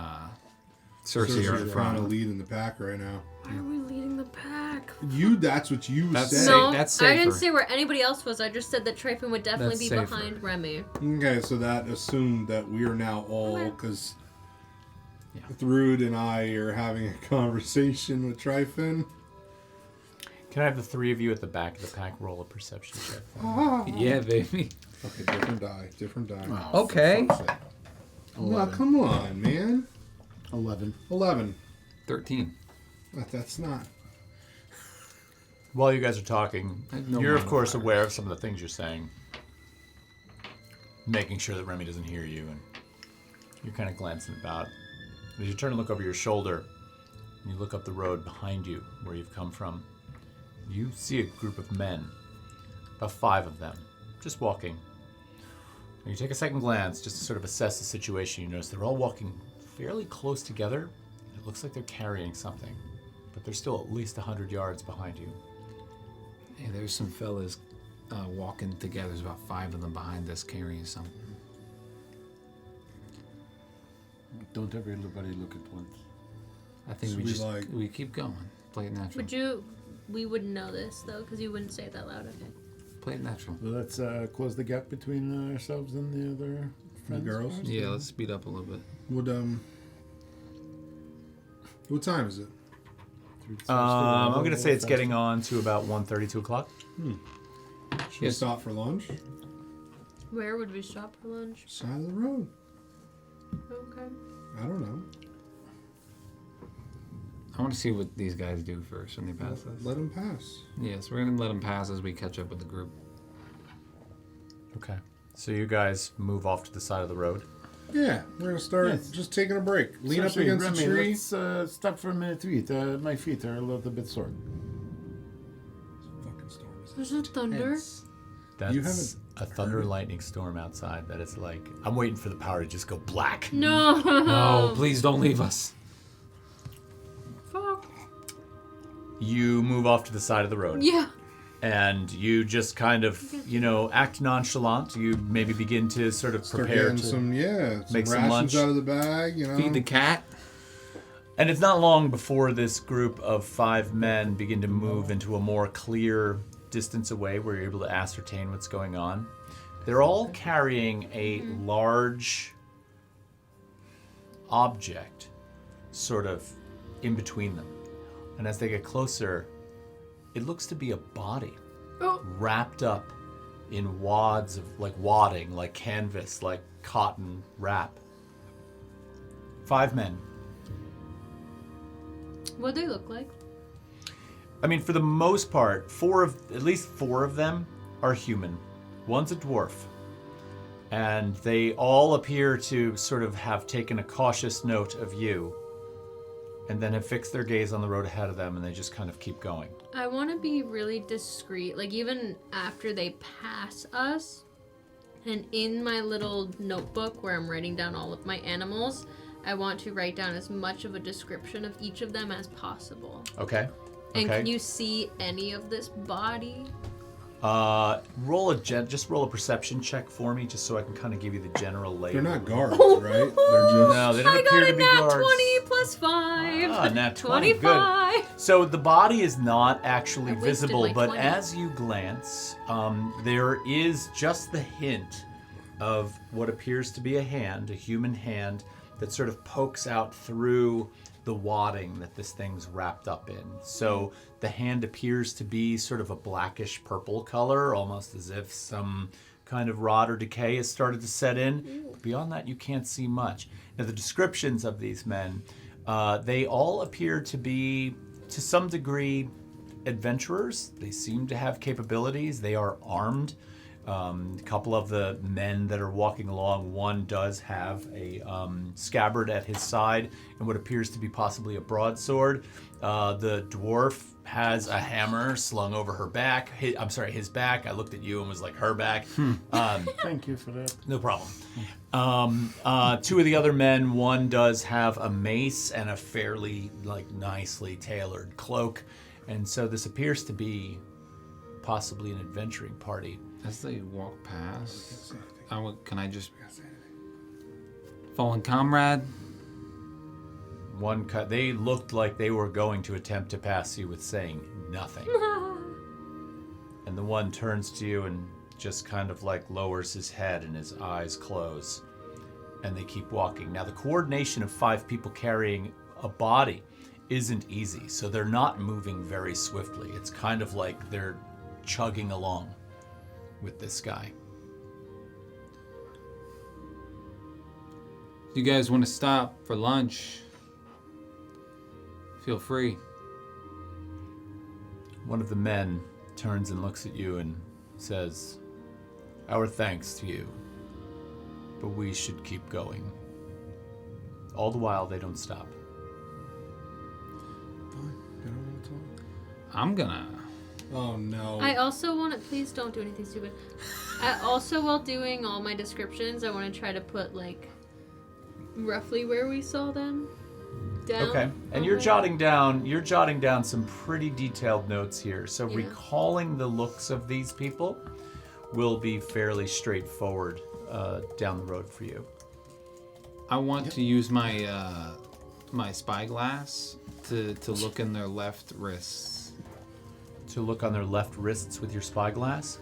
Cersei are in trying to front. lead in the pack right now. Why are we leading the pack? That's what you That's said. safe. No, that's I didn't safer. say where anybody else was. I just said that Tryphon would definitely That's be safer. behind Remy. Okay, so that assumed that we are now all, Okay. because Yeah. Thrud and I are having a conversation with Tryphon. Can I have the three of you at the back of the pack roll a perception check? Yeah, baby. Okay, different die. Oh, Okay. for fuck's sake. Well, 11. come on, man. 11. 11. 13. That's not. While you guys are talking, No you're of course modifiers. aware of some of the things you're saying, making sure that Remy doesn't hear you, and you're kind of glancing about. As you turn to look over your shoulder, and you look up the road behind you, where you've come from, you see a group of men, about 5 of them, just walking. And you take a second glance just to sort of assess the situation. You notice they're all walking fairly close together. It looks like they're carrying something, but they're still at least 100 yards behind you. Hey, there's some fellas walking together. There's about 5 of them behind us carrying something. Don't everybody look at once. I think So we keep going. Play it natural. We wouldn't know this though, because you wouldn't say it that loud. Okay. Play it natural. Well, let's close the gap between ourselves and the other friends. girls? of ours. Yeah, let's speed up a little bit. What time is it? I'm going to say it's getting on to about 1:30, 2 o'clock. Should we stop for lunch? Where would we stop for lunch? Side of the road. Okay. I don't know. I want to see what these guys do first when they pass us. Let them pass. Yes, we're going to let them pass as we catch up with the group. Okay. So you guys move off to the side of the road. Yeah, we're gonna start Yes. just taking a break. Lean up Cersei, against Remy, the tree. Let's stop for a minute to eat. My feet are a little bit sore. Fucking storm. There's a thunder. That's You haven't a thunder and lightning storm outside that is like, I'm waiting for the power to just go black. No. No, please don't leave us. Fuck. You move off to the side of the road. Yeah. And you just kind of, act nonchalant. You maybe begin to sort of Start prepare getting to... some make some rations lunch. out of the bag. Feed the cat. And it's not long before this group of 5 men begin to move into a more clear distance away where you're able to ascertain what's going on. They're all carrying a large object sort of in between them. And as they get closer, it looks to be a body Oh. wrapped up in wads of wadding, like canvas, like cotton wrap. 5 men. What'd they look like? I mean, for the most part, at least four of them are human. One's a dwarf. And they all appear to sort of have taken a cautious note of you and then have fixed their gaze on the road ahead of them, and they just kind of keep going. I want to be really discreet. Even after they pass us, and in my little notebook where I'm writing down all of my animals, I want to write down as much of a description of each of them as possible. Okay? And Okay. can you see any of this body? Just roll a perception check for me, just so I can kind of give you the general lay. They're of not the- guards, right? They're just. No, they don't I appear got to a be nat guards. 20 plus 5. Ah, nat 20, good. 25. So the body is not actually I wasted visible, my but 20. as you glance, there is just the hint of what appears to be a hand, a human hand, that sort of pokes out through the wadding that this thing's wrapped up in. So the hand appears to be sort of a blackish purple color, almost as if some kind of rot or decay has started to set in. Beyond that, you can't see much. Now, the descriptions of these men, they all appear to be, to some degree, adventurers. They seem to have capabilities. They are armed. A couple of the men that are walking along, one does have a scabbard at his side and what appears to be possibly a broadsword. The dwarf has a hammer slung over her back. His back. I looked at you and was like, her back. Thank you for that. No problem. Two of the other men, one does have a mace and a fairly nicely tailored cloak. And so this appears to be possibly an adventuring party. As they walk past, can I just... Fallen comrade? They looked like they were going to attempt to pass you with saying nothing. And the one turns to you and just kind of lowers his head and his eyes close. And they keep walking. Now, the coordination of 5 people carrying a body isn't easy, so they're not moving very swiftly. It's kind of like they're chugging along with this guy. You guys want to stop for lunch? Feel free. One of the men turns and looks at you and says, "Our thanks to you, but we should keep going." All the while, they don't stop. Fine. They don't want to talk. I'm gonna... Oh no. I also want to, please don't do anything stupid. While doing all my descriptions, I want to try to put roughly where we saw them down. Okay, and you're jotting down some pretty detailed notes here. So Yeah. recalling the looks of these people will be fairly straightforward down the road for you. I want to use my my spyglass to look in their left wrists. To look on their left wrists with your spyglass.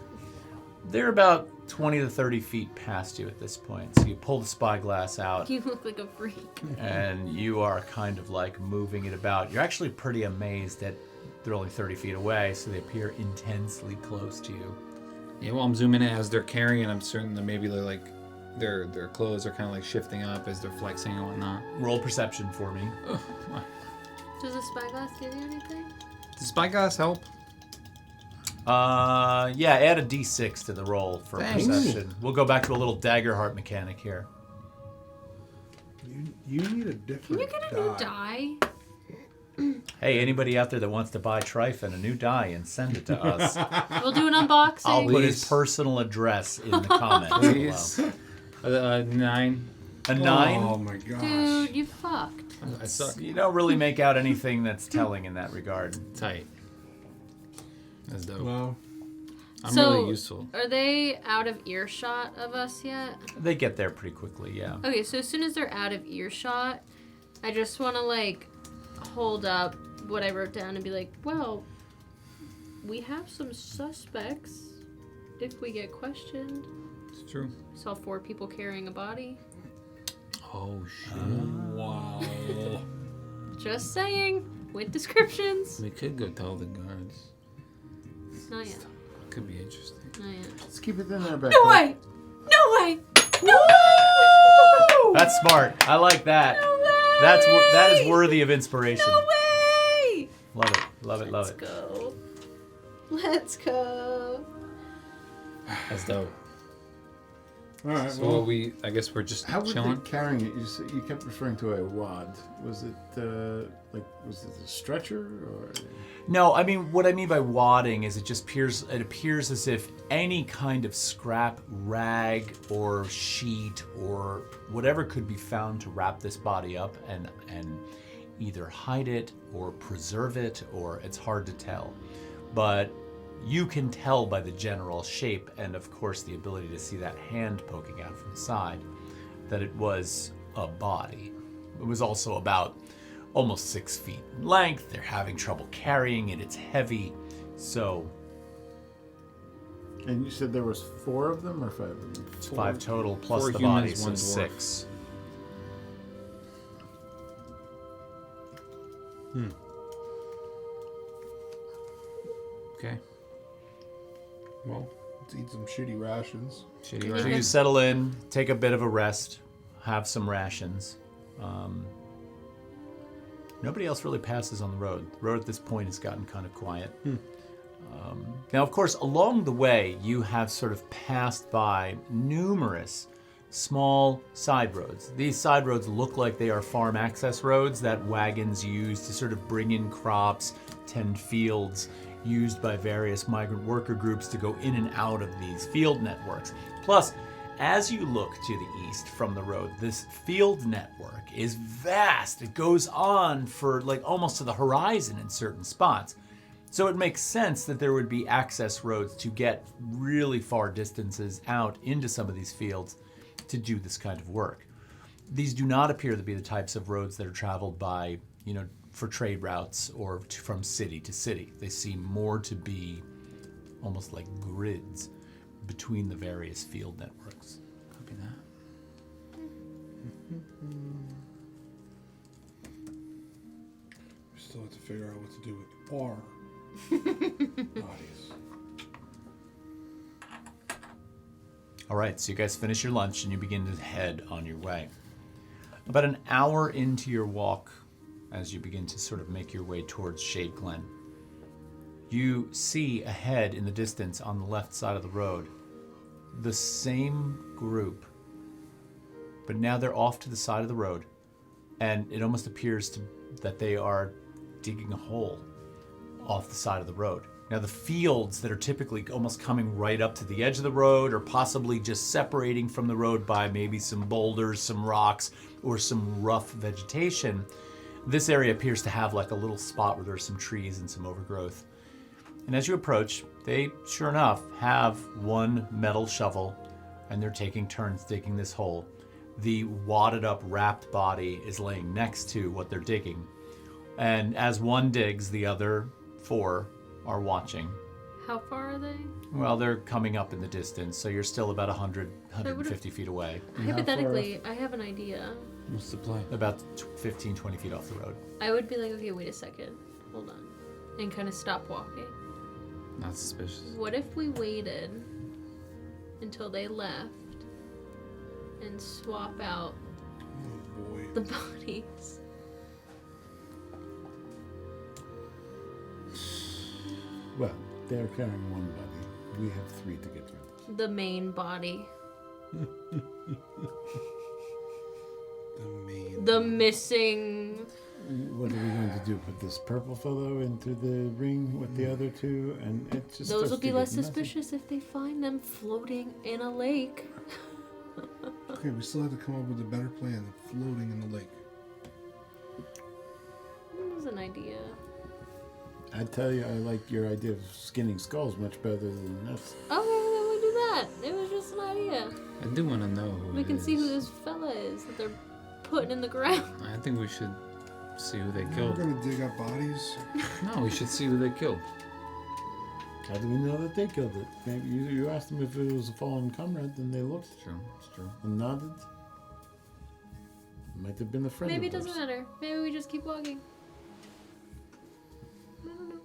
They're about 20 to 30 feet past you at this point. So you pull the spyglass out You look like a freak. and you are kind of moving it about. You're actually pretty amazed that they're only 30 feet away, so they appear intensely close to you. Yeah, well, I'm zooming in as they're carrying. I'm certain that maybe they're their clothes are kind of shifting up as they're flexing and whatnot. Roll perception for me. Does a spyglass give you anything? Does spyglass help? Yeah, add a d6 to the roll for Thanks. perception. We'll go back to a little Daggerheart mechanic here. You need a Can different you get a new die? Hey, anybody out there that wants to buy Trife and a new die and send it to us, We'll do an unboxing. I'll put his Please. personal address in the comments Please. below. 9. A 9? Oh my gosh. Dude, you fucked. I suck. You don't really make out anything that's telling in that regard. Tight. That's dope. Well, I'm So- really useful. Are they out of earshot of us yet? They get there pretty quickly, yeah. Okay, so as soon as they're out of earshot, I just want to hold up what I wrote down and be like, well, we have some suspects if we get questioned. It's true. Saw 4 people carrying a body. Oh, shit. wow. Just saying, with descriptions. We could go tell the guards. Not yet. Could be interesting. Not yet. Let's keep it in there back No up. way! No way! No That's smart. I like that. way! That is worthy of inspiration. No way! Love it. Love it. Love Let's it. go. Let's go. That's dope. All right. So Well, I guess we're just How were chilling. they carrying it? You kept referring to a wad. Was it was it a stretcher or? No, I mean, what I mean by wadding is it appears as if any kind of scrap rag or sheet or whatever could be found to wrap this body up and either hide it or preserve it, or it's hard to tell. But you can tell by the general shape and, of course, the ability to see that hand poking out from the side that it was a body. It was also about almost 6 feet in length. They're having trouble carrying it. It's heavy. So And you said there was 4 of them or 5 of them? it's 5 total plus 4 the humans, body, so 1 dwarf. 6. Okay. Well, Let's eat some shitty rations. shitty So right? you settle in, take a bit of a rest, have some rations. Nobody else really passes on the road. The road at this point has gotten kind of quiet. Now, of course, along the way, you have sort of passed by numerous small side roads. These side roads look like they are farm access roads that wagons use to sort of bring in crops, tend fields, used by various migrant worker groups to go in and out of these field networks. Plus, as you look to the east from the road, this field network is vast. It goes on for like almost to the horizon in certain spots. So it makes sense that there would be access roads to get really far distances out into some of these fields to do this kind of work. These do not appear to be the types of roads that are traveled by, for trade routes or from city to city. They seem more to be almost like grids between the various field networks. Copy that. We still have to figure out what to do with our bodies. All right, so you guys finish your lunch and you begin to head on your way. About an hour into your walk, as you begin to sort of make your way towards Shade Glen, you see ahead in the distance on the left side of the road the same group, but now they're off to the side of the road, and it almost appears that they are digging a hole off the side of the road. Now, the fields that are typically almost coming right up to the edge of the road or possibly just separating from the road by maybe some boulders, some rocks, or some rough vegetation, this area appears to have like a little spot where there's some trees and some overgrowth. And as you approach, they, sure enough, have one metal shovel, and they're taking turns digging this hole. The wadded up, wrapped body is laying next to what they're digging. And as one digs, the other 4 are watching. How far are they? Well, they're coming up in the distance, so you're still about 100, 150 feet away. Hypothetically, I have an idea. What's the play? About 15, 20 feet off the road. I would be like, okay, wait a second. Hold on. And kind of stop walking. Not suspicious. What if we waited until they left and swap out Oh boy. the bodies? Well, they're carrying one body. We have 3 to get rid of. The main body. The missing. What are we going to do? Put this purple fellow into the ring with the other 2, and it just Those starts will to be get less messy. suspicious if they find them floating in a lake. Okay, we still have to come up with a better plan than floating in the lake. That was an idea. I tell you, I like your idea of skinning skulls much better than this. Okay, then we do that. It was just an idea. I do want to know who We it can see who is. this fella is that they're putting in the ground. I think we should see who they We're killed. gonna dig up bodies. No, we should see who they killed. How do we know that they killed it? Maybe you asked them if it was a fallen comrade, and they looked It's true. It's true. and nodded. Might have been a friend. Maybe it of doesn't theirs. matter. Maybe we just keep walking. I don't know.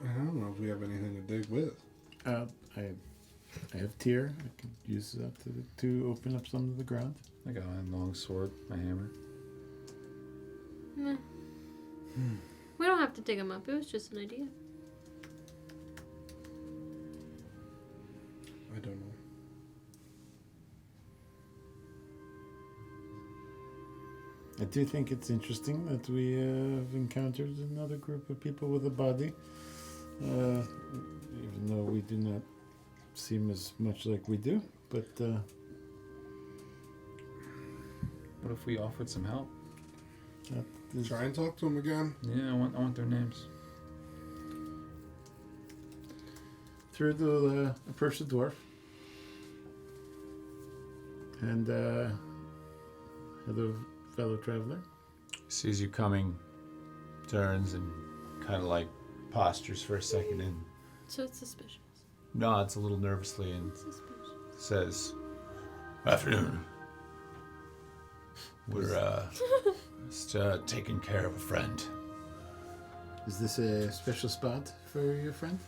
I don't know if we have anything to dig with. I have tier. I could use that to open up some of the ground. I got my long sword, my hammer. Meh. We don't have to dig them up. It was just an idea. I don't know. I do think it's interesting that we have encountered another group of people with a body. Even though we do not seem as much like we do. But What if we offered some help? that is, Try and talk to him again. Yeah, I want their names. through to approach the dwarf. And hello, fellow traveler. Sees you coming, turns and kind of like postures for a second and So it's suspicious. nods a little nervously and Suspicious. says, "Afternoon. We're just taking care of a friend." Is this a special spot for your friend?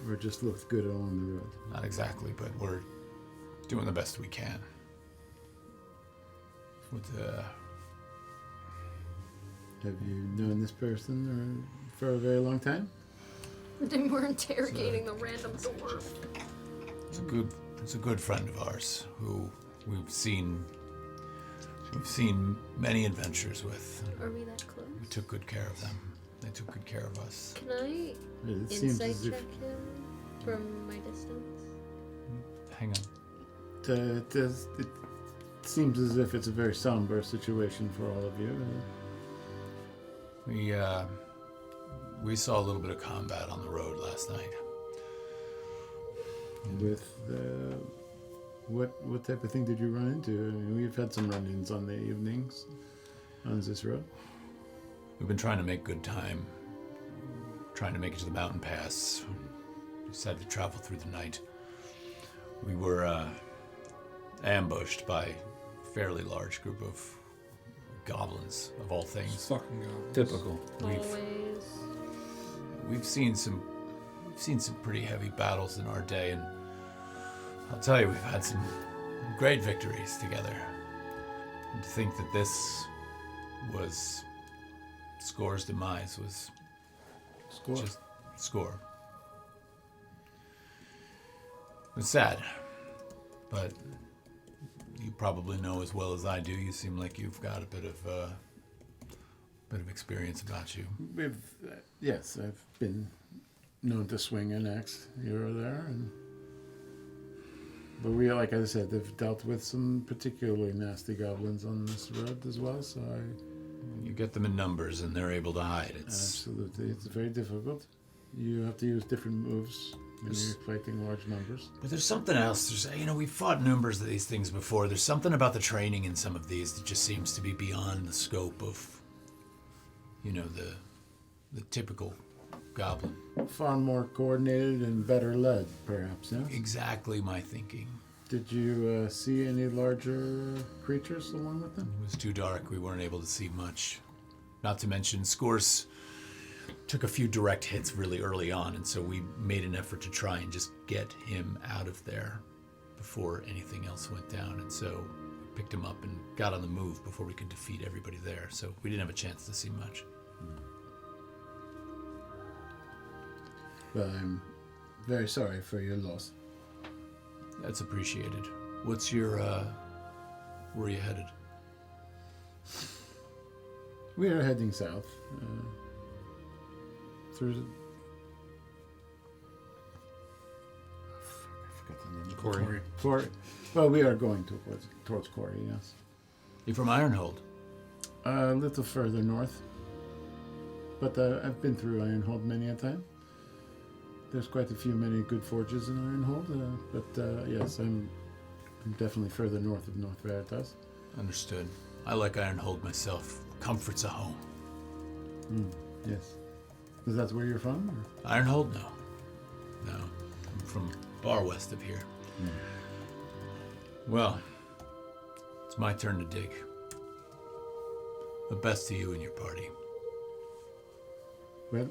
Or just looks good along the road? Not exactly, but we're doing the best we can. With Have you known this person for a very long time? Then we're interrogating the random dwarf. it's a good friend of ours who we've seen many adventures with. Are we that close? We took good care of them. They took good care of us. Can I It seems insight as if check him from my distance? Hang on. it seems as if it's a very somber situation for all of you. We saw a little bit of combat on the road last night. With what type of thing did you run into? I mean, we've had some run-ins on the evenings on this road. We've been trying to make good time, trying to make it to the mountain pass. We decided to travel through the night. We were ambushed by a fairly large group of goblins, of all things. Fucking goblins. Typical. Always. We've seen some pretty heavy battles in our day, and I'll tell you, we've had some great victories together. And to think that this was Score's demise was Score. just Score. It was sad, but you probably know as well as I do. You seem like you've got a bit of experience about you. Yes, I've been known to swing an axe here or there, but we, like I said, have dealt with some particularly nasty goblins on this road as well. So You get them in numbers, and they're able to hide. absolutely, it's very difficult. You have to use different moves when you're fighting large numbers. But there's something else. We've fought numbers of these things before. There's something about the training in some of these that just seems to be beyond the scope of, the typical goblin. Far more coordinated and better led, perhaps. Yes? Exactly my thinking. Did you see any larger creatures along with them? It was too dark. We weren't able to see much. Not to mention, Scores took a few direct hits really early on, and so we made an effort to try and just get him out of there before anything else went down. And so we picked him up and got on the move before we could defeat everybody there. So we didn't have a chance to see much. Well, I'm very sorry for your loss. That's appreciated. What's your, where are you headed? We are heading south through the... I forgot the name. Corey. Corey. Well, we are going towards Corey, yes. You from Ironhold? A little further north. But I've been through Ironhold many a time. There's quite a few many good forges in Ironhold, but yes, I'm definitely further north of North Veritas. Understood. I like Ironhold myself. Comfort's a home. Yes. Is that where you're from? Or? Ironhold? No. I'm from far west of here. Well, it's my turn to dig. The best to you and your party. Well,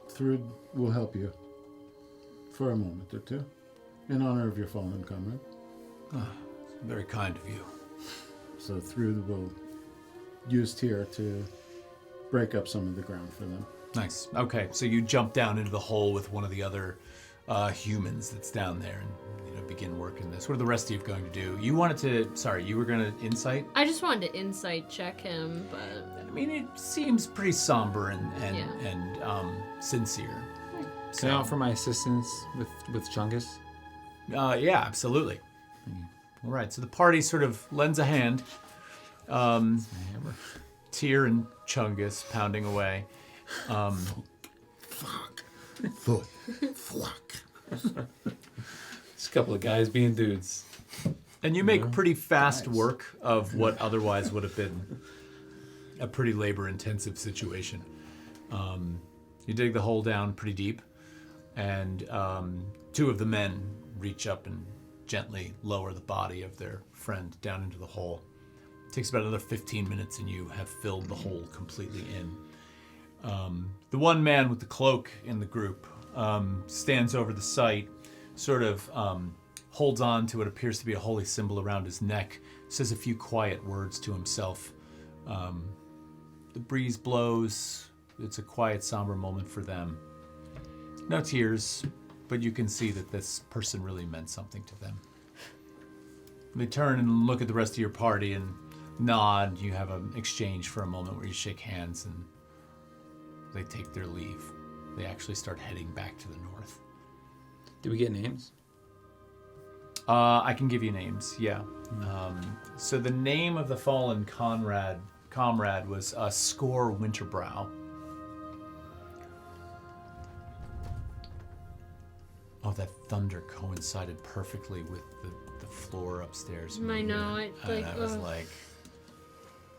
Thrud will help you for a moment or two, in honor of your fallen comrade. It's very kind of you. So Thrud will use Tyr to break up some of the ground for them. Nice. Okay, so you jump down into the hole with one of the other humans that's down there and begin working this. What are the rest of you going to do? You wanted to, you were going to insight? I just wanted to insight check him, but I mean, it seems pretty somber and sincere. Can I offer my assistance with Chungus? Yeah, absolutely. All right, so the party sort of lends a hand. Tyr and Chungus pounding away. Thud. Thwack. Just a couple of guys being dudes. And you make pretty fast Nice. work of what otherwise would have been a pretty labor-intensive situation. You dig the hole down pretty deep, and two of the men reach up and gently lower the body of their friend down into the hole. It takes about another 15 minutes, and you have filled the hole completely in. The one man with the cloak in the group stands over the site, sort of holds on to what appears to be a holy symbol around his neck, says a few quiet words to himself. The breeze blows. It's a quiet, somber moment for them. No tears, but you can see that this person really meant something to them. They turn and look at the rest of your party and nod. You have an exchange for a moment where you shake hands and they take their leave. They actually start heading back to the north. Do we get names? I can give you names, yeah. So the name of the fallen comrade was Score Winterbrow. Oh, that thunder coincided perfectly with the floor upstairs. I know, And I was ugh. like,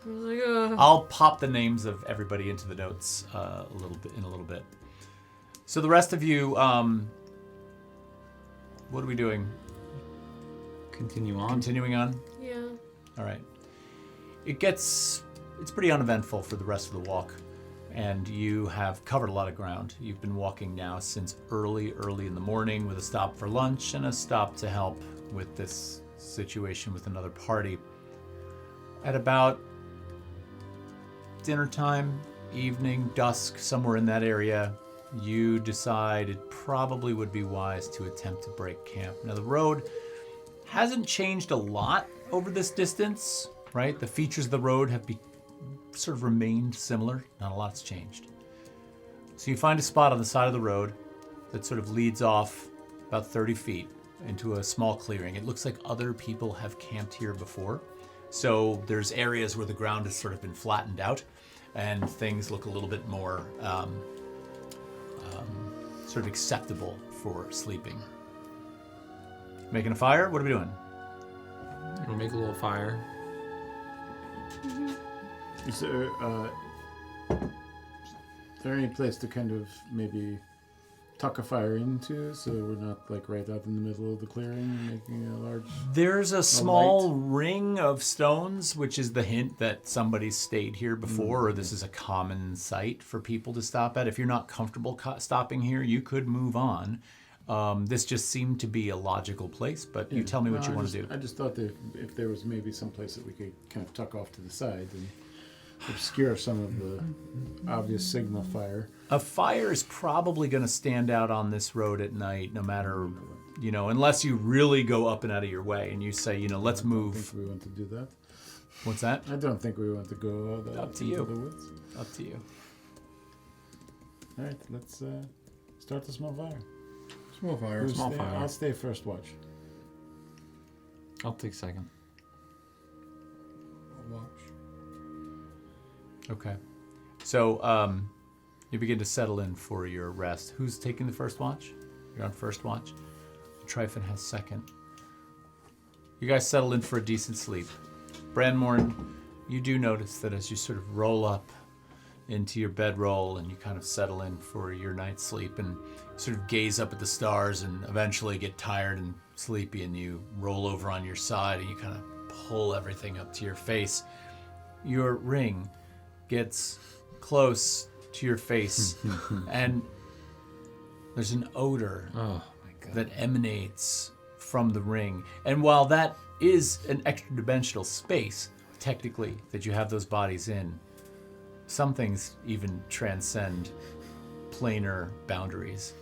I was like, ugh. I'll pop the names of everybody into the notes a little bit. So the rest of you, what are we doing? Continue on. Continuing on? Yeah. All right. It's pretty uneventful for the rest of the walk, and you have covered a lot of ground. You've been walking now since early in the morning with a stop for lunch and a stop to help with this situation with another party. At about dinner time, evening, dusk, somewhere in that area, you decide it probably would be wise to attempt to break camp. Now, the road hasn't changed a lot over this distance, right? The features of the road have sort of remained similar. Not a lot's changed. So you find a spot on the side of the road that sort of leads off about 30 feet into a small clearing. It looks like other people have camped here before. So there's areas where the ground has sort of been flattened out and things look a little bit more sort of acceptable for sleeping. Making a fire? What are we doing? We'll make a little fire. Is there any place to kind of maybe tuck a fire into so we're not like right out in the middle of the clearing making a large... There's a small ring of stones, which is the hint that somebody stayed here before, or this is a common site for people to stop at. If you're not comfortable stopping here, you could move on. This just seemed to be a logical place, but you tell me what you want to do. I just thought that if there was maybe some place that we could kind of tuck off to the side and obscure some of the obvious signal fire. A fire is probably going to stand out on this road at night, no matter, unless you really go up and out of your way and you say, let's I don't move. think we want to do that. What's that? I don't think we want to go Up to into you. the woods. Up to you. All right, let's start the small fire. Small fire. Who's Small stay- fire. I'll stay first watch. I'll take second. I'll watch. Okay. So you begin to settle in for your rest. Who's taking the first watch? You're on first watch. Tryphon has second. You guys settle in for a decent sleep. Branmorn, you do notice that as you sort of roll up into your bedroll and you kind of settle in for your night's sleep and sort of gaze up at the stars and eventually get tired and sleepy and you roll over on your side and you kind of pull everything up to your face. Your ring gets close to your face and there's an odor Oh my god. that emanates from the ring. And while that is an extra dimensional space, technically, that you have those bodies in, some things even transcend planar boundaries.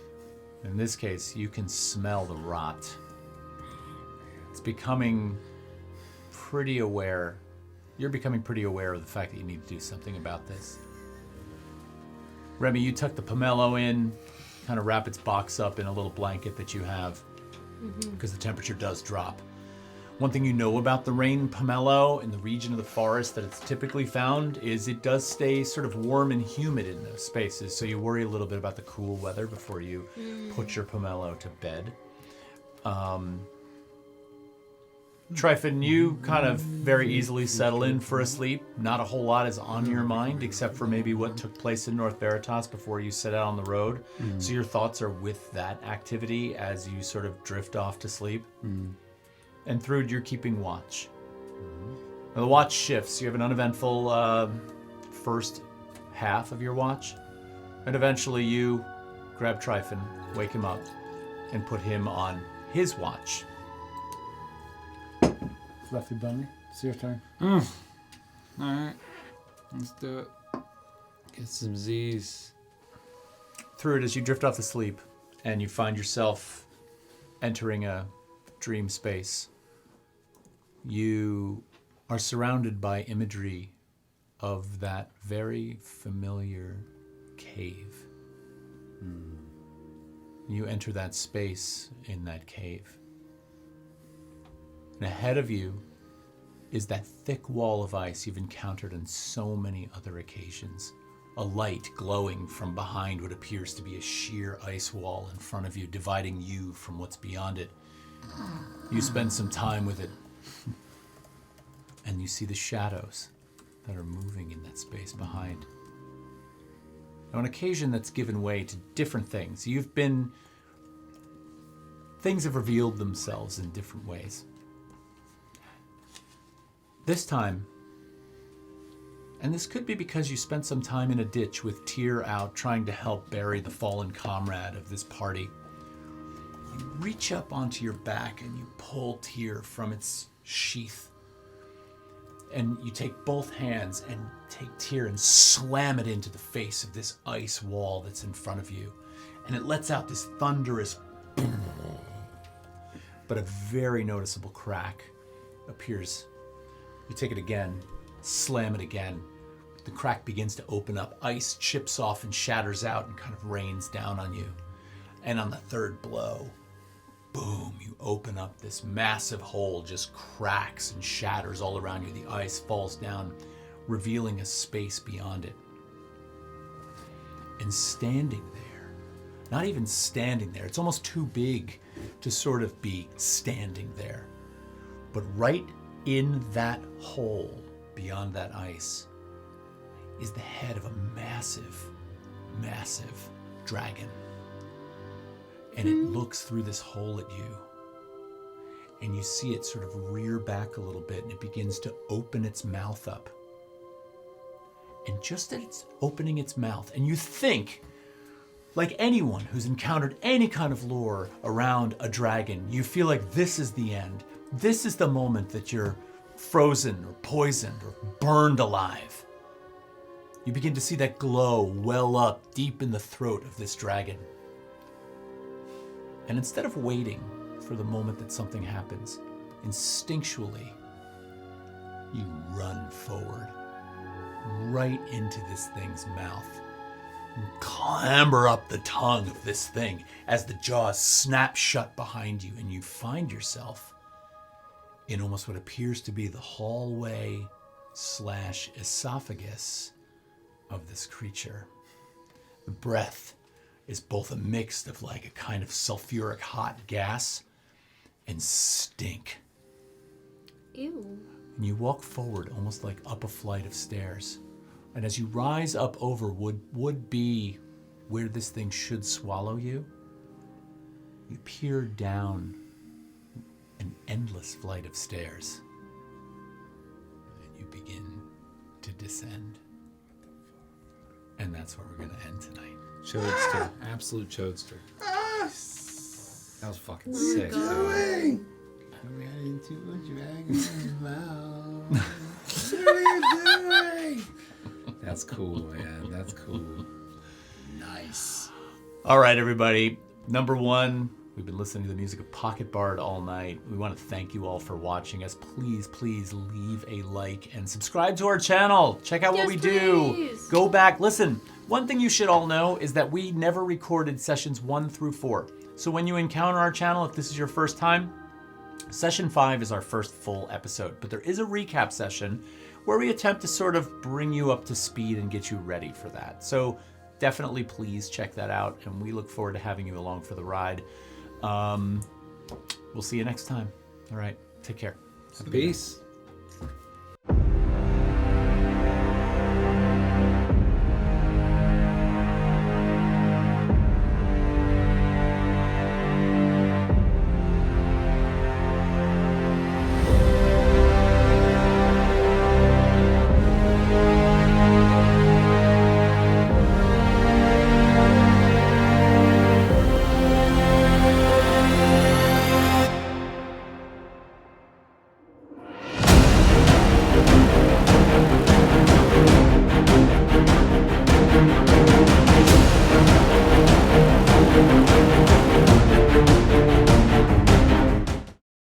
In this case, you can smell the rot. It's becoming pretty aware. You're becoming pretty aware of the fact that you need to do something about this. Remy, you tuck the pomelo in, kind of wrap its box up in a little blanket that you have, because the temperature does drop. One thing you know about the rain pomelo in the region of the forest that it's typically found is it does stay sort of warm and humid in those spaces. So you worry a little bit about the cool weather before you put your pomelo to bed. Tryphon, you kind of very easily settle in for a sleep. Not a whole lot is on your mind except for maybe what took place in North Veritas before you set out on the road. So your thoughts are with that activity as you sort of drift off to sleep. And Thrud, you're keeping watch. Now the watch shifts. You have an uneventful first half of your watch. And eventually you grab Tryphon, wake him up, and put him on his watch. Fluffy bunny, it's your turn. All right, let's do it. Get some Z's. Thrud, as you drift off to sleep and you find yourself entering a dream space, you are surrounded by imagery of that very familiar cave. You enter that space in that cave. And ahead of you is that thick wall of ice you've encountered on so many other occasions. A light glowing from behind what appears to be a sheer ice wall in front of you, dividing you from what's beyond it. You spend some time with it, and you see the shadows that are moving in that space behind. Now, on occasion that's given way to different things. Things have revealed themselves in different ways. This time, and this could be because you spent some time in a ditch with Tyr out trying to help bury the fallen comrade of this party, you reach up onto your back and you pull Tyr from its sheath. And you take both hands and take Tyr and slam it into the face of this ice wall that's in front of you. And it lets out this thunderous boom. But a very noticeable crack appears. You take it again, slam it again. The crack begins to open up. Ice chips off and shatters out and kind of rains down on you. And on the third blow, boom, you open up this massive hole, just cracks and shatters all around you. The ice falls down, revealing a space beyond it. And standing there, not even standing there, it's almost too big to sort of be standing there. But right in that hole, beyond that ice, is the head of a massive, massive dragon. And it looks through this hole at you. And you see it sort of rear back a little bit, and it begins to open its mouth up. And just as it's opening its mouth, and you think, like anyone who's encountered any kind of lore around a dragon, you feel like this is the end. This is the moment that you're frozen or poisoned or burned alive. You begin to see that glow well up deep in the throat of this dragon. And instead of waiting for the moment that something happens, instinctually, you run forward, right into this thing's mouth, and clamber up the tongue of this thing as the jaws snap shut behind you, and you find yourself in almost what appears to be the hallway / esophagus of this creature. The breath is both a mix of like a kind of sulfuric hot gas and stink. Ew. And you walk forward almost like up a flight of stairs. And as you rise up over would be where this thing should swallow you, you peer down an endless flight of stairs. And you begin to descend. And that's where we're going to end tonight. Chodester. Absolute chodester. That was fucking sick. God. I ran into a dragon's mouth. What are you doing? That's cool, man. That's cool. Nice. All right, everybody. Number one, we've been listening to the music of Pocket Bard all night. We want to thank you all for watching us. Please, please leave a like and subscribe to our channel. Check out what we do. Please. Go back. Listen, one thing you should all know is that we never recorded sessions 1 through 4. So when you encounter our channel, if this is your first time, Session 5 is our first full episode, but there is a recap session where we attempt to sort of bring you up to speed and get you ready for that. So definitely please check that out, and we look forward to having you along for the ride. We'll see you next time. All right, take care. Peace.